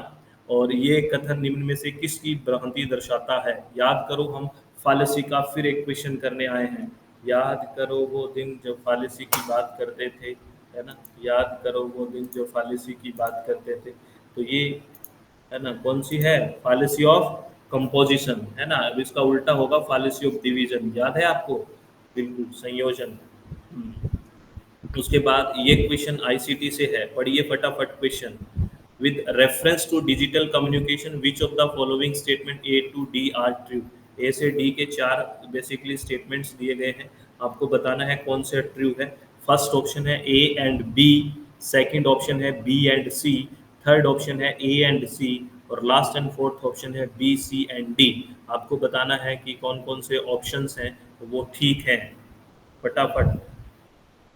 और ये कथन निम्न में से किसकी भ्रांति दर्शाता है? याद करो, हम फालेसी का फिर एक क्वेश्चन करने आए हैं। याद करो वो दिन जब फालिसी की बात करते थे, है ना, याद करो वो दिन जो फालिसी की बात करते थे। तो ये है ना, कौन सी है? फालिसी ऑफ कंपोजिशन, है ना। अब इसका उल्टा होगा फालिसी ऑफ डिवीजन, याद है आपको? बिल्कुल, संयोजन। उसके बाद ये क्वेश्चन आईसीटी से है, पढ़िए फटाफट question. With reference to digital communication which of the following statement A to D are true, A से डी के 4 बेसिकली स्टेटमेंट्स दिए गए हैं, आपको बताना है कौन से ट्रू है। फर्स्ट ऑप्शन है A and B, second option है B and C, third option है ए एंड सी, और लास्ट एंड फोर्थ ऑप्शन है बी सी एंड डी। आपको बताना है कि कौन कौन से ऑप्शंस हैं वो ठीक हैं, फटाफट,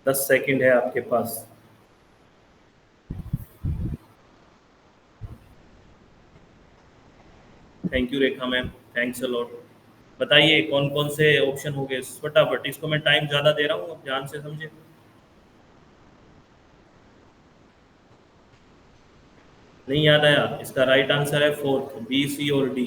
10 सेकंड है आपके पास। Thank you Rekha ma'am, thanks a lot. बताइए कौन कौन से ऑप्शन हो गए फटाफट, इसको मैं टाइम ज़्यादा दे रहा हूँ, आप ध्यान से समझे। नहीं याद आया? इसका राइट आंसर है फोर्थ, बी, सी और डी।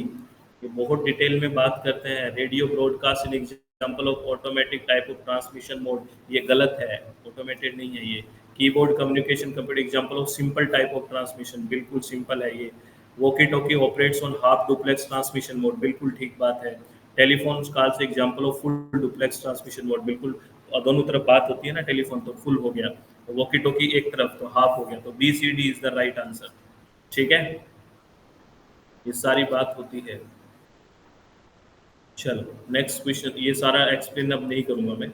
ये बहुत डिटेल में बात करते हैं। Radio broadcast in example of automatic type of transmission mode, ये गलत है, ऑटोमेटेड नहीं है ये। Keyboard communication computer example of simple type of transmission, बिल्कुल सिंपल है ये। Walkie talkie operates on half duplex transmission mode, बिल्कुल ठीक बात है। टेलीफोन कॉल से example of full duplex transmission mode, बिल्कुल। और दोनों तरफ बात होती है ना टेलीफोन, तो फुल हो गया। वॉकी टॉकी एक तरफ तो हाफ हो गया, तो B C D is the right answer. ठीक है, ये सारी बात होती है। चलो नेक्स्ट क्वेश्चन, ये सारा एक्सप्लेन अब नहीं करूंगा मैं।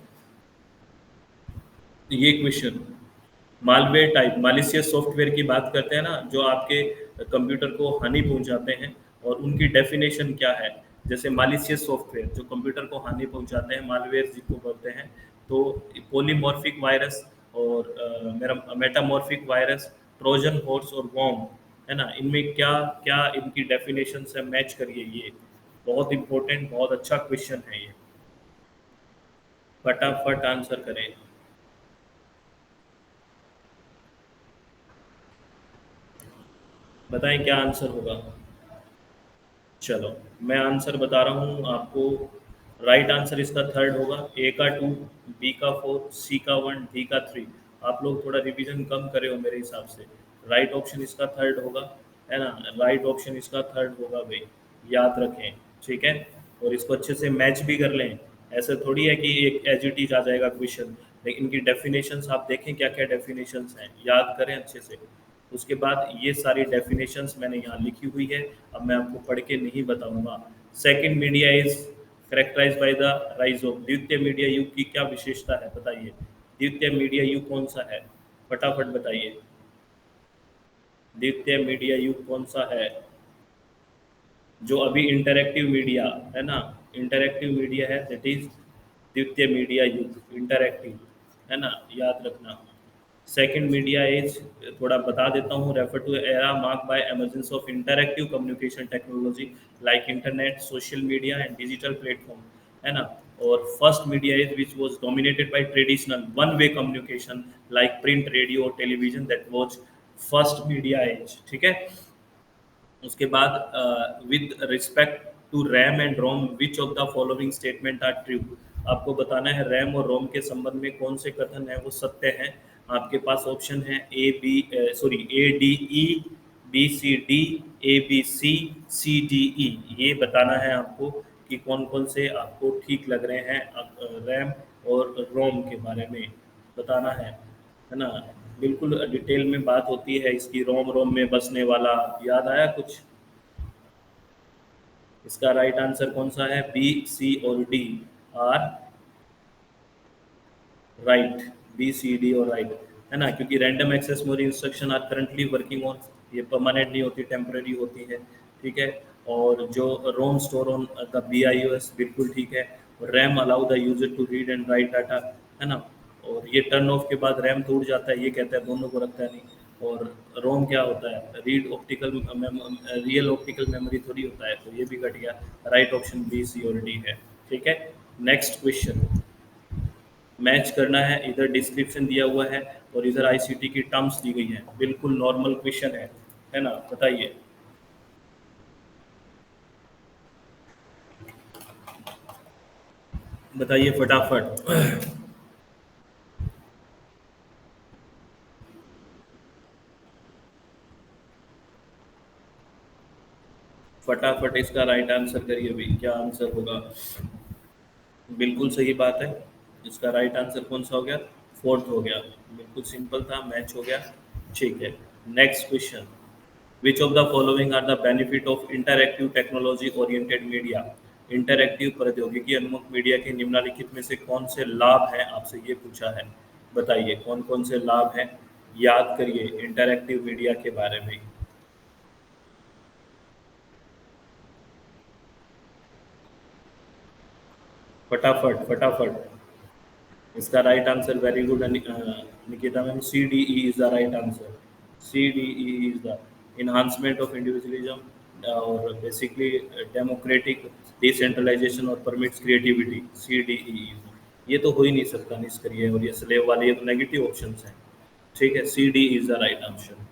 ये question, malware type, malicious software की बात करते हैं ना, जो आपके कंप्यूटर को हानि पहुंचाते हैं, और उनकी डेफिनेशन क्या है। जैसे मालिशियस सॉफ्टवेयर जो कंप्यूटर को हानि पहुंचाते हैं, मालवेयर जिसको बोलते हैं। तो पॉलीमॉर्फिक वायरस और मेरा मेटामॉर्फिक वायरस, ट्रोजन हॉर्स और वॉर्म, है ना, इनमें क्या क्या इनकी डेफिनेशन से मैच करिए। ये बहुत इंपॉर्टेंट, बहुत अच्छा क्वेश्चन है ये। फटाफट आंसर करें। बताएं क्या आंसर होगा। चलो मैं आंसर बता रहा हूँ आपको। राइट आंसर इसका थर्ड होगा, ए का टू, बी का फोर, सी का वन, डी का थ्री। आप लोग थोड़ा रिवीजन कम करे हो मेरे हिसाब से। राइट ऑप्शन इसका थर्ड होगा, है ना, राइट ऑप्शन इसका थर्ड होगा भाई, याद रखें। ठीक है, और इसको अच्छे से मैच भी कर लें। ऐसा थोड़ी है कि एक एज इट इज आ जाएगा क्वेश्चन, लेकिन इनकी डेफिनेशंस आप देखें क्या क्या डेफिनेशंस हैं, याद करें अच्छे से। उसके बाद ये सारी डेफिनेशंस मैंने यहाँ लिखी हुई है, अब मैं आपको पढ़ के नहीं बताऊंगा। Second media is characterize by the rise of, द्वितीय मीडिया युग की क्या विशेषता है बताइए। द्वितीय मीडिया युग कौन सा है, फटाफट बताइए। द्वितीय मीडिया युग कौन सा है? जो अभी इंटरैक्टिव मीडिया है ना, इंटरैक्टिव मीडिया है, दैट इज द्वितीय मीडिया युग, इंटरैक्टिव, है ना, याद रखना। सेकंड मीडिया एज, थोड़ा बता देता हूँ, refer to era mark by emergence of interactive communication technology like internet, social media and digital platform, है ना। और first media age which was dominated by traditional one way communication like print, radio और television, that was first media age. ठीक है, उसके बाद with respect to RAM and ROM which of the following statement are true. आपको बताना है RAM और रोम के संबंध में कौन से कथन है वो सत्य है। आपके पास ऑप्शन है A B, sorry, A D E, B C D, A B C D E. ये बताना है आपको कि कौन कौन से आपको ठीक लग रहे हैं, रैम और रोम के बारे में बताना है ना। बिल्कुल डिटेल में बात होती है इसकी, रोम रोम में बसने वाला, याद आया कुछ? इसका राइट आंसर कौन सा है? बी, सी और D are right. B C D और राइट, है ना, क्योंकि random access memory instruction are currently working on, ये परमानेंट नहीं होती, टेम्पररी होती है। ठीक है, और जो ROM store on the B I O S, बिल्कुल ठीक है। RAM allow the user to read and write data, है ना। और ये टर्न ऑफ के बाद रैम टूट जाता है, ये कहता है दोनों को रखता है नहीं। और रोम क्या होता है? Read optical, real optical memory थोड़ी होता है, तो ये भी कट गया। राइट ऑप्शन बी, सी और डी है। ठीक है, नेक्स्ट क्वेश्चन। मैच करना है, इधर डिस्क्रिप्शन दिया हुआ है और इधर आईसीटी की टर्म्स दी गई हैं, बिल्कुल नॉर्मल क्वेश्चन है ना, बताइए। बताइए फटाफट। फटाफट इसका राइट आंसर करिए भाई, क्या आंसर होगा? बिल्कुल सही बात है। इसका राइट आंसर कौन सा हो गया? फोर्थ हो गया। बिल्कुल सिंपल था, मैच हो गया। ठीक है, next question. Which of the following are the benefit of interactive technology oriented media. इंटरैक्टिव प्रौद्योगिकी उन्मुख मीडिया के निम्नलिखित में से कौन से लाभ हैं, आपसे ये पूछा है। बताइए कौन कौन से लाभ हैं, याद करिए इंटरैक्टिव मीडिया के बारे में। फटाफट फटाफट। इसका right answer, very good Nikita ma'am, C D E is the right answer. C D E is the enhancement of individualism और बेसिकली डेमोक्रेटिक डिसेंट्रलाइजेशन और permits creativity, C D E. ये तो हो ही नहीं सकता निष्क्रिय, और ये स्लेव वाले, ये तो नेगेटिव ऑप्शंस हैं। ठीक है, C D is the right answer.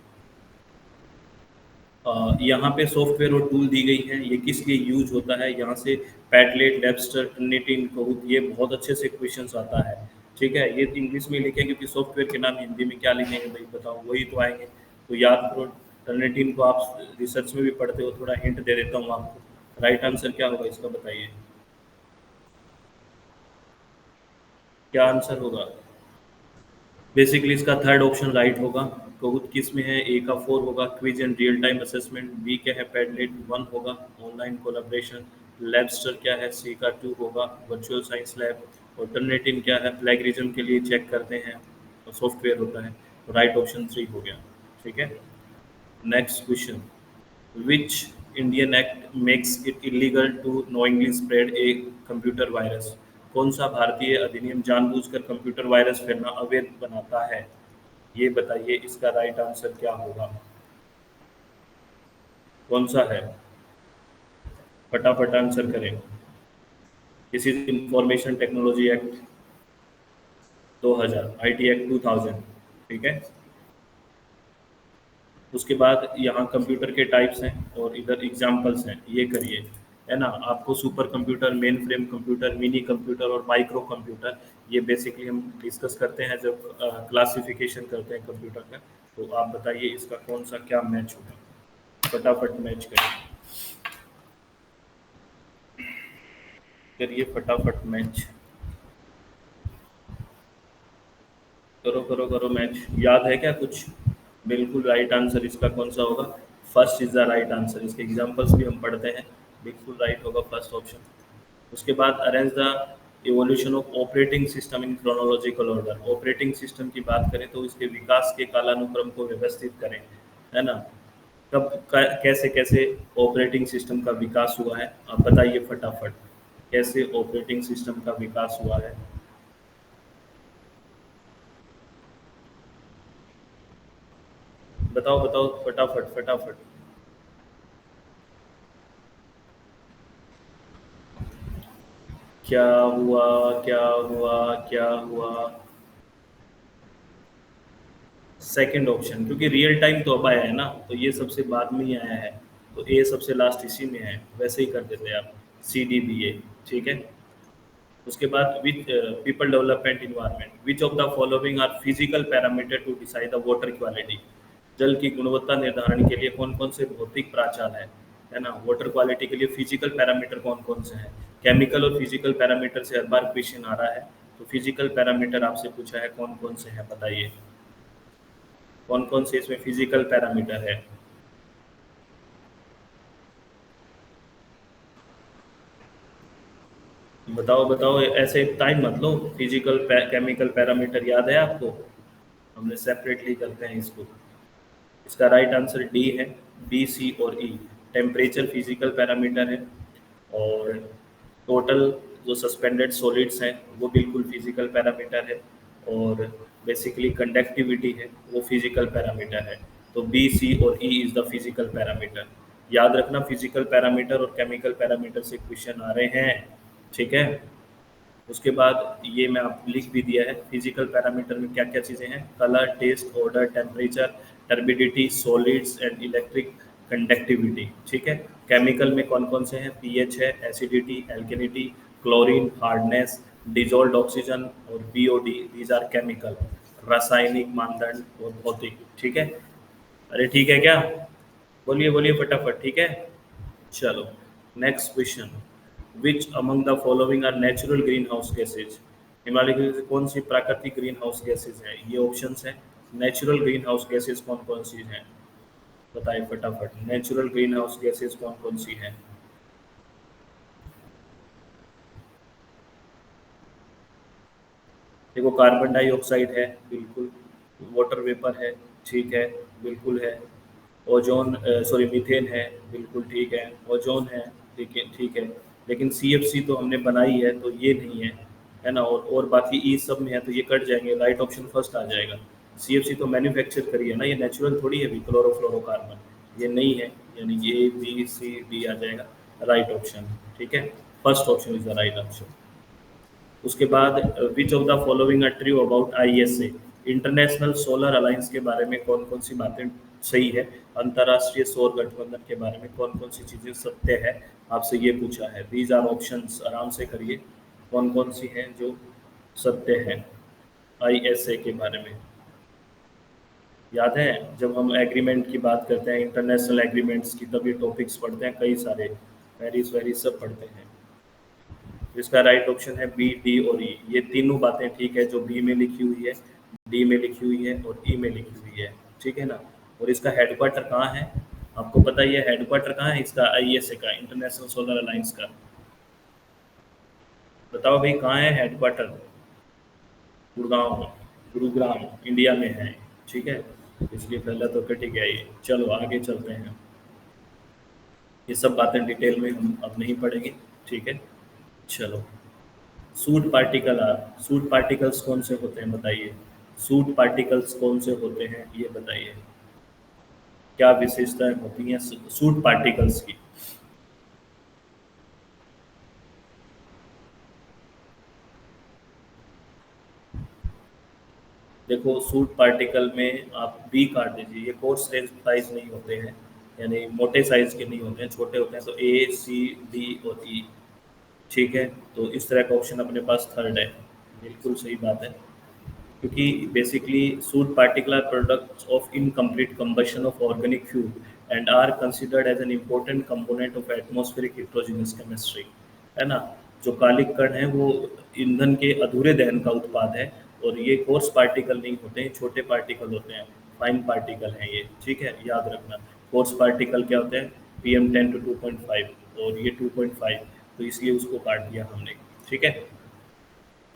यहाँ पे सॉफ्टवेयर और टूल दी गई है, ये किस लिए यूज होता है, यहाँ से पैडलेट, लेब्स्टर, टर्निटिन, बहुत ये बहुत अच्छे से क्वेश्चंस आता है। ठीक है, ये इंग्लिश में लिखे क्योंकि सॉफ्टवेयर के नाम हिंदी में क्या लिखेंगे भाई बताओ, वही तो आएंगे। तो याद करो। टर्निटिन को आप रिसर्च में भी पढ़ते हो, थोड़ा हिंट दे देता हूँ आपको। राइट आंसर क्या होगा इसका बताइए, क्या आंसर होगा? बेसिकली इसका थर्ड ऑप्शन राइट होगा। बहुत किस में है, ए का 4 होगा quiz and real time assessment, B क्या है पैडलेट 1 होगा ऑनलाइन कोलाब्रेशन, लैबस्टर क्या है, सी का 2 होगा वर्चुअल साइंस लैब, ऑल्टरनेटिव क्या है प्लेगरिज्म के लिए चेक करते हैं और सॉफ्टवेयर होता है। तो राइट ऑप्शन 3 हो गया। ठीक है, next question. Which Indian act makes it illegal to knowingly spread a computer virus? कौन सा भारतीय अधिनियम जानबूझकर कंप्यूटर वायरस फैलाना अवैध बनाता है? ये बताइए इसका राइट आंसर क्या होगा, कौन सा है? फटाफट आंसर करें। This is information technology act 2000, IT act 2000। ठीक है, उसके बाद यहाँ कंप्यूटर के टाइप्स हैं और इधर एग्जाम्पल्स हैं, ये करिए। है ना, आपको super computer, main frame computer, mini computer और माइक्रो कंप्यूटर, ये बेसिकली हम डिस्कस करते हैं जब क्लासिफिकेशन करते हैं कंप्यूटर का। तो आप बताइए इसका कौन सा क्या मैच होगा, फटाफट मैच करिए, करिए फटाफट मैच, करो करो करो मैच। याद है क्या कुछ? बिल्कुल राइट आंसर इसका कौन सा होगा? First is the right answer, इसके एग्जांपल्स भी हम पढ़ते हैं। बिल्कुल राइट होगा फर्स्ट ऑप्शन। उसके बाद arrange the evolution of operating system in chronological order, operating system की बात करें तो इसके विकास के कालानुक्रम को व्यवस्थित करें। है ना, कब कैसे कैसे ऑपरेटिंग सिस्टम का विकास हुआ है, आप बताइए फटाफट, कैसे ऑपरेटिंग सिस्टम का विकास हुआ है? बताओ बताओ फटाफट फटाफट। क्या हुआ, क्या हुआ, क्या हुआ? सेकंड ऑप्शन, क्योंकि रियल टाइम तो अब आया है ना, तो ये सबसे बाद में ही आया है, तो ए सबसे लास्ट इसी में है, वैसे ही कर देते आप, सी डी बी ए। ठीक है, उसके बाद which people development environment, which of the following are physical parameter to decide the water quality, जल की गुणवत्ता निर्धारण के लिए कौन कौन से भौतिक प्राचाल है ना, वाटर क्वालिटी के लिए फिजिकल पैरामीटर कौन कौन से हैं? केमिकल और फिजिकल पैरामीटर से हर बार क्वेश्चन आ रहा है, तो फिजिकल पैरामीटर आपसे पूछा है कौन कौन से हैं, बताइए कौन कौन से इसमें फिजिकल पैरामीटर है? बताओ बताओ, ऐसे टाइम मत लो। फिजिकल केमिकल पैरामीटर याद है आपको? हमने सेपरेटली करते हैं इसको। इसका राइट आंसर डी है, बी सी और ई। टेम्परेचर फिजिकल पैरामीटर है, और टोटल जो सस्पेंडेड सॉलिड्स हैं वो बिल्कुल फिजिकल पैरामीटर है, और बेसिकली कंडक्टिविटी है वो फिजिकल पैरामीटर है। तो बी सी और E is the physical parameter. याद रखना, फिजिकल पैरामीटर और केमिकल पैरामीटर से क्वेश्चन आ रहे हैं। ठीक है, उसके बाद ये मैं आपको लिख भी दिया है, फिजिकल पैरामीटर में क्या क्या चीज़ें हैं, colour, taste, odour, temperature, turbidity, solids and electric conductivity. ठीक है, केमिकल में कौन कौन से हैं, पीएच है, acidity, alkalinity, chlorine, hardness, dissolved oxygen और बीओडी, दीज आर केमिकल, रासायनिक मानदंड और भौतिक। ठीक है, अरे ठीक है क्या? बोलिए बोलिए फटाफट, ठीक है। चलो, next question. Which among the following are natural greenhouse gases, Himalaya की कौन सी प्राकृतिक ग्रीन हाउस गैसेज है? ये ऑप्शंस हैं, नेचुरल ग्रीन हाउस गैसेज कौन कौन सी हैं, बताइए फटाफट, नेचुरल ग्रीन हाउस गैसेज कौन कौन सी हैं? देखो, कार्बन डाइऑक्साइड है बिल्कुल, वाटर वेपर है, ठीक है, बिल्कुल है, ओजोन, सॉरी मीथेन है, बिल्कुल ठीक है, ओजोन है, ठीक है ठीक है, लेकिन सीएफसी तो हमने बनाई है तो ये नहीं है ना, और बाकी ई सब में है तो ये कट जाएंगे, राइट ऑप्शन फर्स्ट आ जाएगा। सीएफसी तो मैन्युफैक्चर करी है ना, ये नेचुरल थोड़ी है भी, क्लोरोफ्लोरोकार्बन, ये नहीं है, यानी ए बी सी डी आ जाएगा राइट ऑप्शन। ठीक है, first option is the right option. उसके बाद which of the following are true about ISA, International Solar Alliance के बारे में कौन कौन सी बातें सही है। अंतर्राष्ट्रीय सौर गठबंधन के बारे में कौन कौन सी चीजें सत्य है, आपसे ये पूछा है। दीज आर ऑप्शंस, आराम से करिए। कौन कौन सी हैं जो सत्य है आईएसए के बारे में। याद है जब हम एग्रीमेंट की बात करते हैं, इंटरनेशनल एग्रीमेंट्स की, तब ये टॉपिक्स पढ़ते हैं कई सारे, पेरिस वेरिस सब पढ़ते हैं। इसका राइट ऑप्शन है बी, डी और ई। ये तीनों बातें ठीक है जो बी में लिखी हुई है, डी में लिखी हुई है और ई में लिखी हुई है, ठीक है ना। और इसका हेडक्वार्टर कहाँ है, आपको पता ही है हेडक्वार्टर कहाँ है इसका, आईएसए का, इंटरनेशनल सोलर अलायंस का। बताओ भाई कहाँ है हेडक्वार्टर। गुड़गांव, गुरुग्राम, इंडिया में है, ठीक है। इसलिए पहला तो कट ही गया ये। चलो आगे चलते हैं, ये सब बातें डिटेल में हम अब नहीं पढ़ेंगे, ठीक है। चलो, soot particle are, soot particles कौन से होते हैं बताइए। सूट पार्टिकल्स कौन से होते हैं ये बताइए, क्या विशेषताएं होती हैं सूट पार्टिकल्स की। देखो सूट पार्टिकल में आप बी काट दीजिए, ये कोर्स साइज नहीं होते हैं, यानी मोटे साइज के नहीं होते हैं, छोटे होते हैं। तो ए, सी, डी और ई, ठीक है। तो इस तरह का ऑप्शन अपने पास थर्ड है, बिल्कुल सही बात है। क्योंकि basically soot particular products of incomplete combustion of organic fuel and are considered as an important component of atmospheric heterogeneous chemistry, है ना। जो कालिक कण है वो ईंधन के अधूरे दहन का उत्पाद है, और ये कोर्स पार्टिकल नहीं होते हैं, छोटे पार्टिकल होते हैं, फाइन पार्टिकल हैं ये, ठीक है, याद रखना। कोर्स पार्टिकल क्या होते हैं, PM10 to 2.5, और ये 2.5, तो इसलिए उसको काट दिया हमने, ठीक है।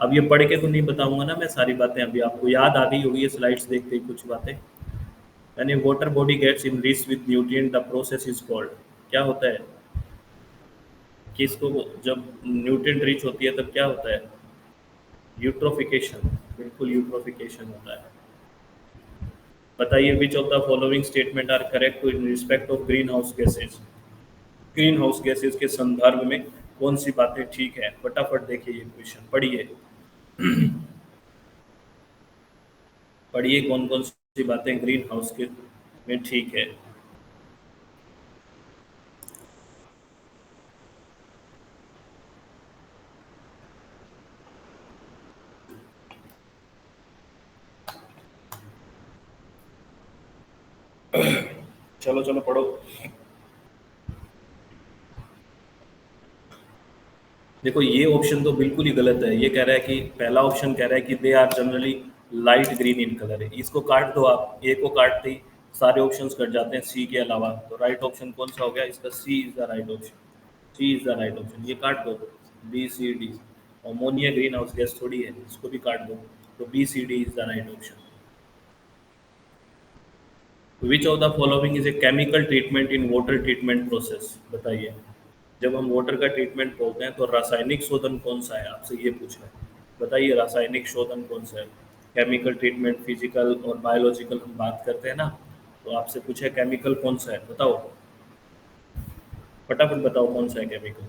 अब ये पढ़ के तो नहीं बताऊंगा ना मैं सारी बातें, अभी आपको याद आ गई होगी ये स्लाइड्स देखते ही कुछ बातें। यानी water body gets enrich with nutrient, the process is called, क्या होता है कि इसको जब न्यूट्रिएंट रिच होती है तब क्या होता है, यूट्रोफिकेशन, बिल्कुल यूट्रोफिकेशन होता है। बताइए which of the following statement are correct in respect of greenhouse gases. Greenhouse gases के संदर्भ में कौन सी बातें ठीक है, फटाफट देखिए ये क्वेश्चन, पढ़िए पढ़िए कौन कौन सी बातें ग्रीन हाउस के में ठीक है। चलो चलो पढ़ो। देखो ये ऑप्शन तो बिल्कुल ही गलत है, ये कह रहा है कि पहला ऑप्शन कह रहा है कि they are generally light green in colour है, इसको काट दो आप, ए को काटते ही सारे ऑप्शंस कट जाते हैं सी के अलावा। तो राइट ऑप्शन कौन सा हो गया इसका, C is the right option, C is the right option, ये काट दो। B C D, ammonia greenhouse gas थोड़ी है, इसको भी काट दो। तो B C D is the right option. Which of the following is a chemical treatment in water treatment process, बताइए। जब हम वाटर का ट्रीटमेंट बोलते हैं तो रासायनिक शोधन कौन सा है, आपसे ये पूछा है। बताइए रासायनिक शोधन कौन सा है। केमिकल ट्रीटमेंट, फिजिकल और बायोलॉजिकल हम बात करते हैं ना, तो आपसे पूछा है केमिकल कौन सा है, बताओ फटाफट बताओ कौन सा है केमिकल।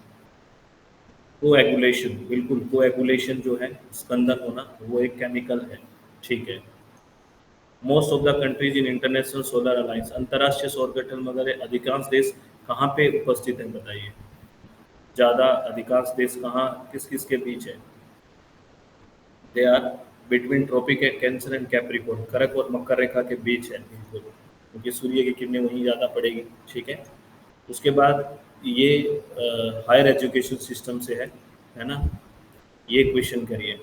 कोएगुलेशन, बिल्कुल कोएगुलेशन जो है, स्कंदन होना, वो एक केमिकल है, ठीक है। Most of the countries in international Solar alliance, अंतर्राष्ट्रीय सौर गठन मगर अधिकांश देश कहाँ पे उपस्थित है बताइए। ज़्यादा अधिकांश देश कहाँ किस किस के बीच है, they are between tropic Cancer and Capricorn, करक और मकर रेखा के बीच है, बिल्कुल, क्योंकि सूर्य की किरणें वहीं ज़्यादा पड़ेगी, ठीक है। उसके बाद ये हायर एजुकेशन सिस्टम से है ना। ये क्वेश्चन करिए,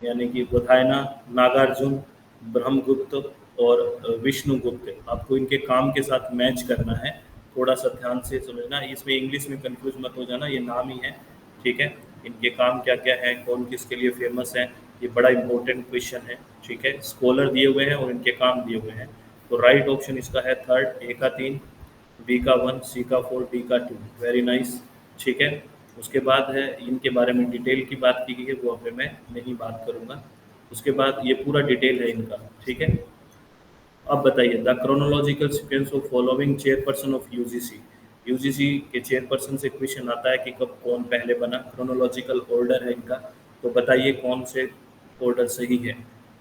यानी कि बोधायना, नागार्जुन, ब्रह्मगुप्त और विष्णुगुप्त, आपको इनके काम के साथ मैच करना है, थोड़ा सा ध्यान से समझना, इसमें इंग्लिश में कंफ्यूज मत हो जाना, ये नाम ही है, ठीक है। इनके काम क्या क्या है, कौन किसके लिए फेमस है, ये बड़ा इंपॉर्टेंट क्वेश्चन है, ठीक है। स्कॉलर दिए हुए हैं और इनके काम दिए हुए हैं। तो राइट ऑप्शन इसका है थर्ड, ए का 3, बी का 1, सी का 4, डी का 2, वेरी नाइस, ठीक है। उसके बाद है इनके बारे में डिटेल की बात की गई है, वो अब मैं नहीं बात करूँगा। उसके बाद ये पूरा डिटेल है इनका, ठीक है। अब बताइए the chronological sequence of following chairperson of UGC, UGC के चेयरपर्सन से क्वेश्चन आता है कि कब कौन पहले बना, क्रोनोलॉजिकल ऑर्डर है इनका, तो बताइए कौन से ऑर्डर सही है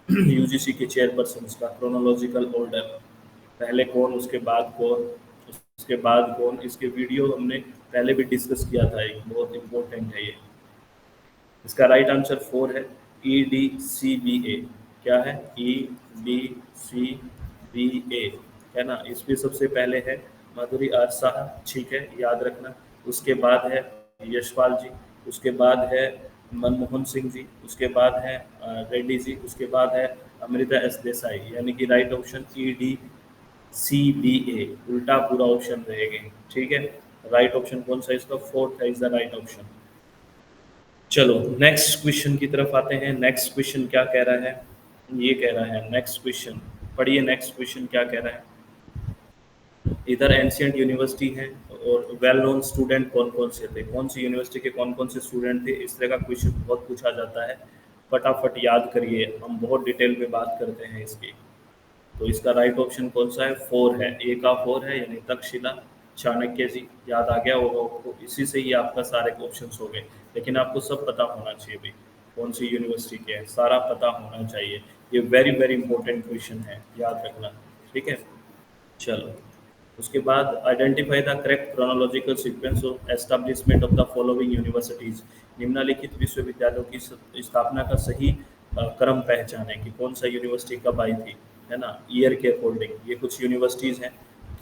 यूजीसी के चेयरपर्सन का क्रोनोलॉजिकल ऑर्डर। पहले कौन, उसके बाद कौन, उसके बाद कौन, इसके वीडियो हमने पहले भी डिस्कस किया था, एक बहुत इंपॉर्टेंट है ये। इसका राइट आंसर 4 है, EDCBA। क्या है? EDCBA, है ना। इसमें सबसे पहले है माधुरी आर शाह, ठीक है, याद रखना। उसके बाद है यशपाल जी, उसके बाद है मनमोहन सिंह जी, उसके बाद है रेड्डी जी, उसके बाद है अमृता एस देसाई। यानी कि राइट ऑप्शन EDCBA, उल्टा पूरा ऑप्शन रहेगा, ठीक है। राइट ऑप्शन कौन सा इसका? फोर्थ है इज द राइट ऑप्शन। चलो नेक्स्ट क्वेश्चन की तरफ आते हैं। नेक्स्ट क्वेश्चन क्या कह रहा है? ये कह रहा है, नेक्स्ट क्वेश्चन पढ़िए, नेक्स्ट क्वेश्चन क्या कह रहा है। इधर एंशियंट यूनिवर्सिटी है और वेल नोन स्टूडेंट कौन कौन से थे, कौन सी यूनिवर्सिटी के कौन कौन से स्टूडेंट थे, इस तरह का क्वेश्चन बहुत पूछा जाता है। फटाफट याद करिए, हम बहुत डिटेल में बात करते हैं इसकी। तो इसका राइट ऑप्शन कौन सा है? 4 है, ए का 4 है, यानी तक्षशिला। चाणक्य जी, याद आ गया होगा आपको, इसी से ही आपका सारे ऑप्शंस हो गए। लेकिन आपको सब पता होना चाहिए भाई, कौन सी यूनिवर्सिटी के है, सारा पता होना चाहिए। ये वेरी वेरी इंपॉर्टेंट क्वेश्चन है, याद रखना, ठीक है। चलो, उसके बाद identify the correct chronological sequence of establishment of the following universities. निम्नलिखित विश्वविद्यालयों की स्थापना का सही क्रम पहचाने कि कौन सा यूनिवर्सिटी कब आई थी, है ना, ईयर के अकॉर्डिंग। ये कुछ यूनिवर्सिटीज़ हैं,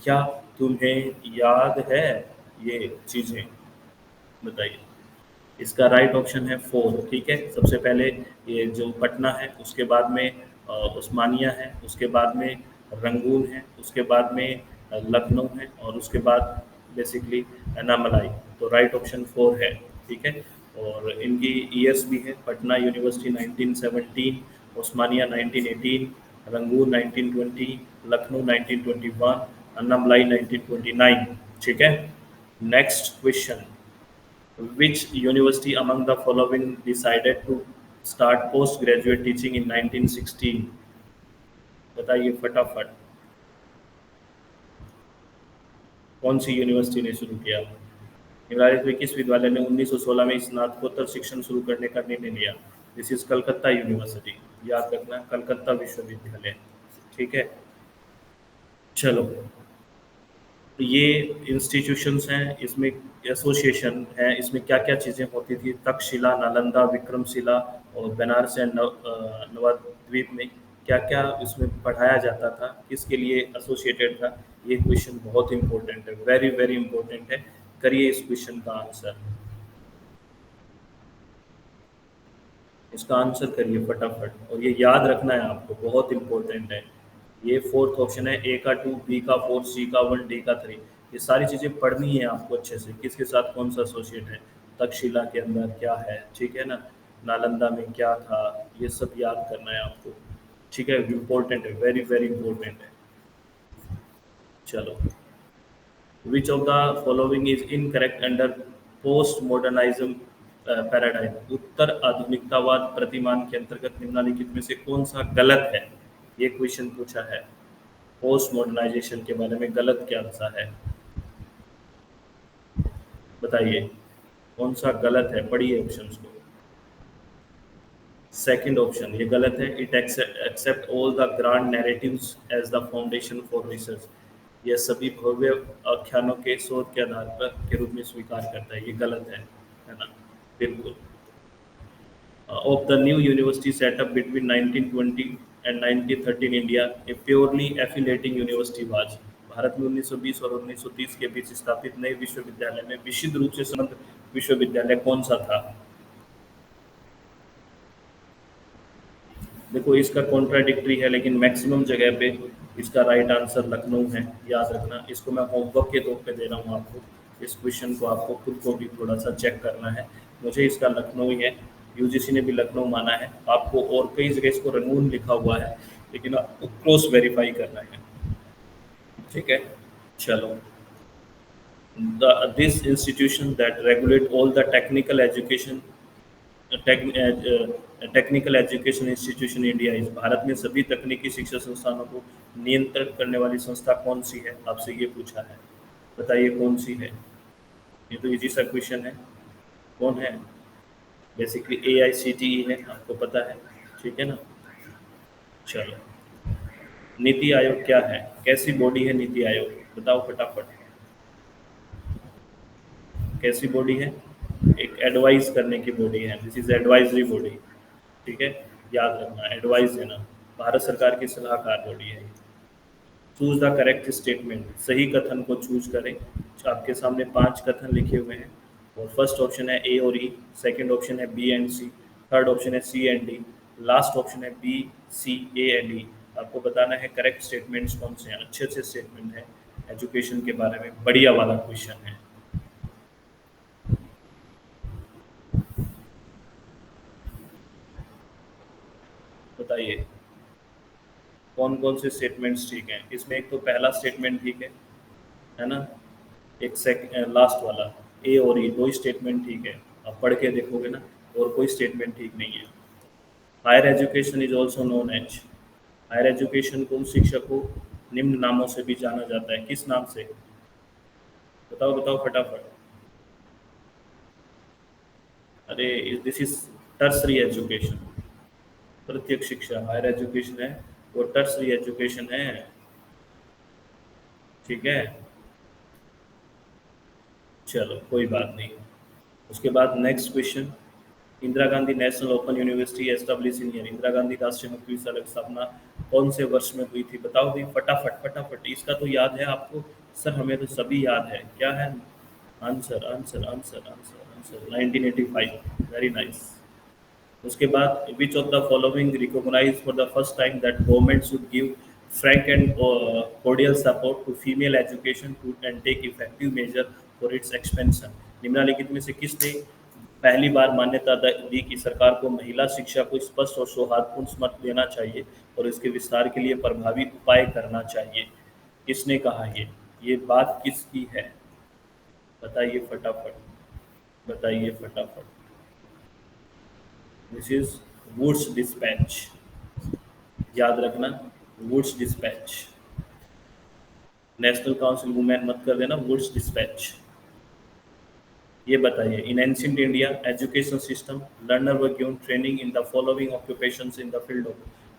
क्या तुम्हें याद है ये चीज़ें? बताइए। इसका राइट ऑप्शन है 4, ठीक है। सबसे पहले ये जो पटना है, उसके बाद में उस्मानिया है, उसके बाद में रंगून है, उसके बाद में लखनऊ है, और उसके बाद बेसिकली अनामलाई। तो राइट ऑप्शन 4 है, ठीक है। और इनकी ईयर्स भी है, पटना यूनिवर्सिटी 1917, उस्मानिया 1918, रंगून 1920, लखनऊ 1921, अन्नामलाई 1929, ठीक है। Next question, which university among the following decided to start postgraduate teaching in 1916? बताइए फटाफट, कौन सी यूनिवर्सिटी ने शुरू किया? निम्नलिखित में किस विद्यालय ने 1916 में स्नातकोत्तर शिक्षण शुरू करने का निर्णय लिया? दिस इज कलकत्ता यूनिवर्सिटी, याद रखना, कलकत्ता विश्वविद्यालय, ठीक है। चलो, तो ये इंस्टीट्यूशंस हैं, इसमें एसोसिएशन है, इसमें क्या क्या चीज़ें होती थी? तक्षशिला, नालंदा, विक्रमशिला और बनारस एंड नवद्वीप में क्या क्या इसमें पढ़ाया जाता था, किसके लिए एसोसिएटेड था? ये क्वेश्चन बहुत इंपॉर्टेंट है, वेरी वेरी इंपॉर्टेंट है। करिए इस क्वेश्चन का आंसर, इसका आंसर करिए फटाफट, और ये याद रखना है आपको, बहुत इंपॉर्टेंट है। ये फोर्थ ऑप्शन है, ए का 2, बी का 4, सी का 1, डी का 3। ये सारी चीज़ें पढ़नी है आपको अच्छे से, किसके साथ कौन सा एसोसिएट है, तक्षशिला के अंदर क्या है, ठीक है ना, नालंदा में क्या था, ये सब याद करना है आपको, ठीक है। इम्पोर्टेंट है, वेरी वेरी इंपॉर्टेंट है। चलो, which of the following is incorrect under post modernism paradigm? उत्तर आधुनिकतावाद प्रतिमान के अंतर्गत निम्नलिखित में से कौन सा गलत है? ये क्वेश्चन पूछा है, पोस्ट मॉडर्नाइजेशन के बारे में गलत क्या सा है, बताइए कौन सा गलत है, पढ़िए ऑप्शंस को। सेकंड ऑप्शन ये गलत है, it accept all the grand narratives as the foundation for research. यह सभी भव्य आख्यानों के शोध के आधार पर के रूप में स्वीकार करता है, ये गलत है ना, बिल्कुल। Of the new university set up between 1920 and 1913 India, a purely affiliating university was। Bharat में 1920 और 1930 के बीच स्थापित नए विश्वविद्यालय में विशुद्ध रूप से संबद्ध विश्वविद्यालय कौन सा था? देखो, इसका कॉन्ट्राडिक्टरी है, लेकिन मैक्सिमम जगह पे इसका राइट आंसर लखनऊ है, याद रखना। इसको मैं होमवर्क के तौर पे दे रहा हूँ आपको, इस क्वेश्चन को आपको खुद को भी थोड़ा सा चेक करना है। मुझे इसका लखनऊ ही है, यूजीसी ने भी लखनऊ माना है, आपको और कई जगह इसको रंगून लिखा हुआ है, लेकिन आपको क्रॉस वेरीफाई करना है, ठीक है। चलो, this institution that regulate all the technical education technical education institution India इस, भारत में सभी तकनीकी शिक्षा संस्थानों को नियंत्रित करने वाली संस्था कौन सी है? आपसे ये पूछा है, बताइए कौन सी है। ये तो इजी सा क्वेश्चन है, कौन है? बेसिकली AICTE है, आपको पता है, ठीक है ना। चलो, नीति आयोग क्या है? कैसी बॉडी है नीति आयोग? बताओ फटाफट। कैसी बॉडी है? एक एडवाइस करने की बॉडी है, दिस इज एडवाइजरी बॉडी। ठीक है, याद रखना, एडवाइस देना, भारत सरकार की सलाहकार बॉडी है। चूज द करेक्ट स्टेटमेंट, सही कथन को चूज करें। आपके सामने 5 कथन लिखे हुए हैं और फर्स्ट ऑप्शन है ए और ई, सेकंड ऑप्शन है B and C, third option है C and D, last option है B C A and E. आपको बताना है करेक्ट स्टेटमेंट्स कौन से हैं। अच्छे अच्छे स्टेटमेंट हैं एजुकेशन के बारे में, बढ़िया वाला क्वेश्चन है। बताइए कौन कौन से स्टेटमेंट्स ठीक हैं इसमें। एक तो पहला स्टेटमेंट ठीक है ना? एक लास्ट वाला ए और ई, दो ही स्टेटमेंट ठीक है। आप पढ़ के देखोगे ना, और कोई स्टेटमेंट ठीक नहीं है। Higher education is also known as, higher education को उस शिक्षा को निम्न नामों से भी जाना जाता है। किस नाम से? बताओ बताओ फटाफट। अरे दिस इज टर्सरी एजुकेशन, प्रत्यक्ष शिक्षा हायर एजुकेशन है, वो टर्सरी एजुकेशन है। ठीक है, चलो कोई बात नहीं। उसके बाद next question, Indira Gandhi national open university establish in year, Indira Gandhi राष्ट्रीय मुक्त विश्वविद्यालय की स्थापना कौन से वर्ष में हुई थी? बताओ भाई फटाफट फटाफट, इसका तो याद है आपको। सर हमें तो सभी याद है, क्या है answer? Answer answer answer answer 1985, very nice. उसके बाद which of the following recognize for the first time that government should give frank and cordial support to female education to and take effective measure for its expansion. निम्नलिखित में से किसने पहली बार मान्यता दी कि सरकार को महिला शिक्षा को स्पष्ट और सौहार्दपूर्ण समर्थन देना चाहिए और इसके विस्तार के लिए प्रभावी उपाय करना चाहिए? किसने कहा ये बात किसकी है? बताइए फटाफट, बताइए फटाफट। दिस इज वुड्स डिस्पैच, याद रखना, Wood's dispatch. National Council Women मत कर देना, वुड्स डिस्पैच। ये बताइए, in ancient India education system learner were given training in the following occupations in the field of,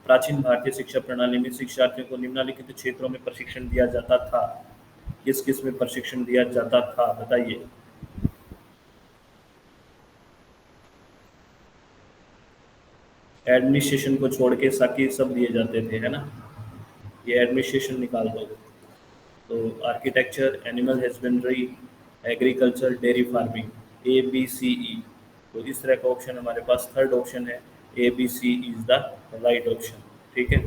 प्राचीन भारतीय शिक्षा प्रणाली में शिक्षार्थियों को निम्नलिखित क्षेत्रों में प्रशिक्षण दिया जाता था। किस किस में प्रशिक्षण दिया जाता था? बताइए। एडमिनिस्ट्रेशन को छोड़ के बाकी सब दिए जाते थे, है ना? ये एडमिनिस्ट्रेशन निकाल दो। तो architecture, animal husbandry, agriculture, dairy farming, A B C E. तो इस तरह का ऑप्शन हमारे पास थर्ड ऑप्शन है, A B C is the right option. ठीक है,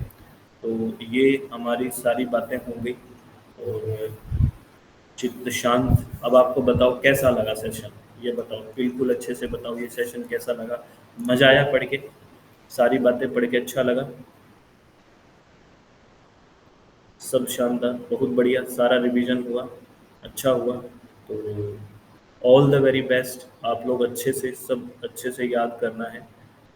तो ये हमारी सारी बातें हो गई और चित्त शांत। अब आपको बताओ कैसा लगा सेशन, ये बताओ बिल्कुल अच्छे से बताओ, ये सेशन कैसा लगा? मज़ा आया पढ़ के? सारी बातें पढ़ के अच्छा लगा? सब शानदार, बहुत बढ़िया, सारा रिवीजन हुआ, अच्छा हुआ। तो ऑल द वेरी बेस्ट। आप लोग अच्छे से, सब अच्छे से याद करना है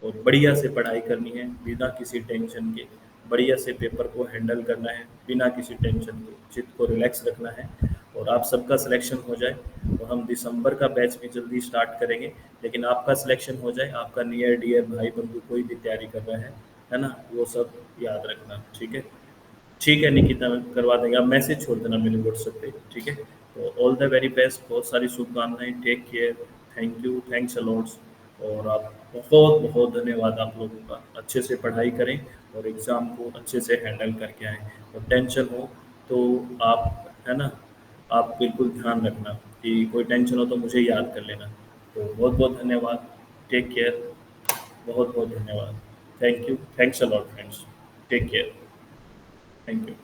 और बढ़िया से पढ़ाई करनी है, बिना किसी टेंशन के। बढ़िया से पेपर को हैंडल करना है बिना किसी टेंशन के, चित्त को रिलैक्स रखना है और आप सबका सिलेक्शन हो जाए। और हम दिसंबर का बैच भी जल्दी स्टार्ट करेंगे, लेकिन आपका सिलेक्शन हो जाए, आपका नियर डियर भाई बंधु कोई भी तैयारी कर रहा है ना, वो सब याद रखना। ठीक है, ठीक है निकिता, करवा देंगे, आप मैसेज छोड़ देना मेरे व्हाट्सएप पे। ठीक है, तो ऑल द वेरी बेस्ट, बहुत सारी शुभकामनाएं, take care, thank you, thanks a lots. और आप बहुत बहुत धन्यवाद आप लोगों का। अच्छे से पढ़ाई करें और एग्ज़ाम को अच्छे से हैंडल करके आएँ। और टेंशन हो तो आप, है ना, आप बिल्कुल ध्यान रखना कि कोई टेंशन हो तो मुझे याद कर लेना। तो बहुत बहुत धन्यवाद, टेक केयर, बहुत बहुत धन्यवाद, thank you, thanks a lot friends, take care, thank you.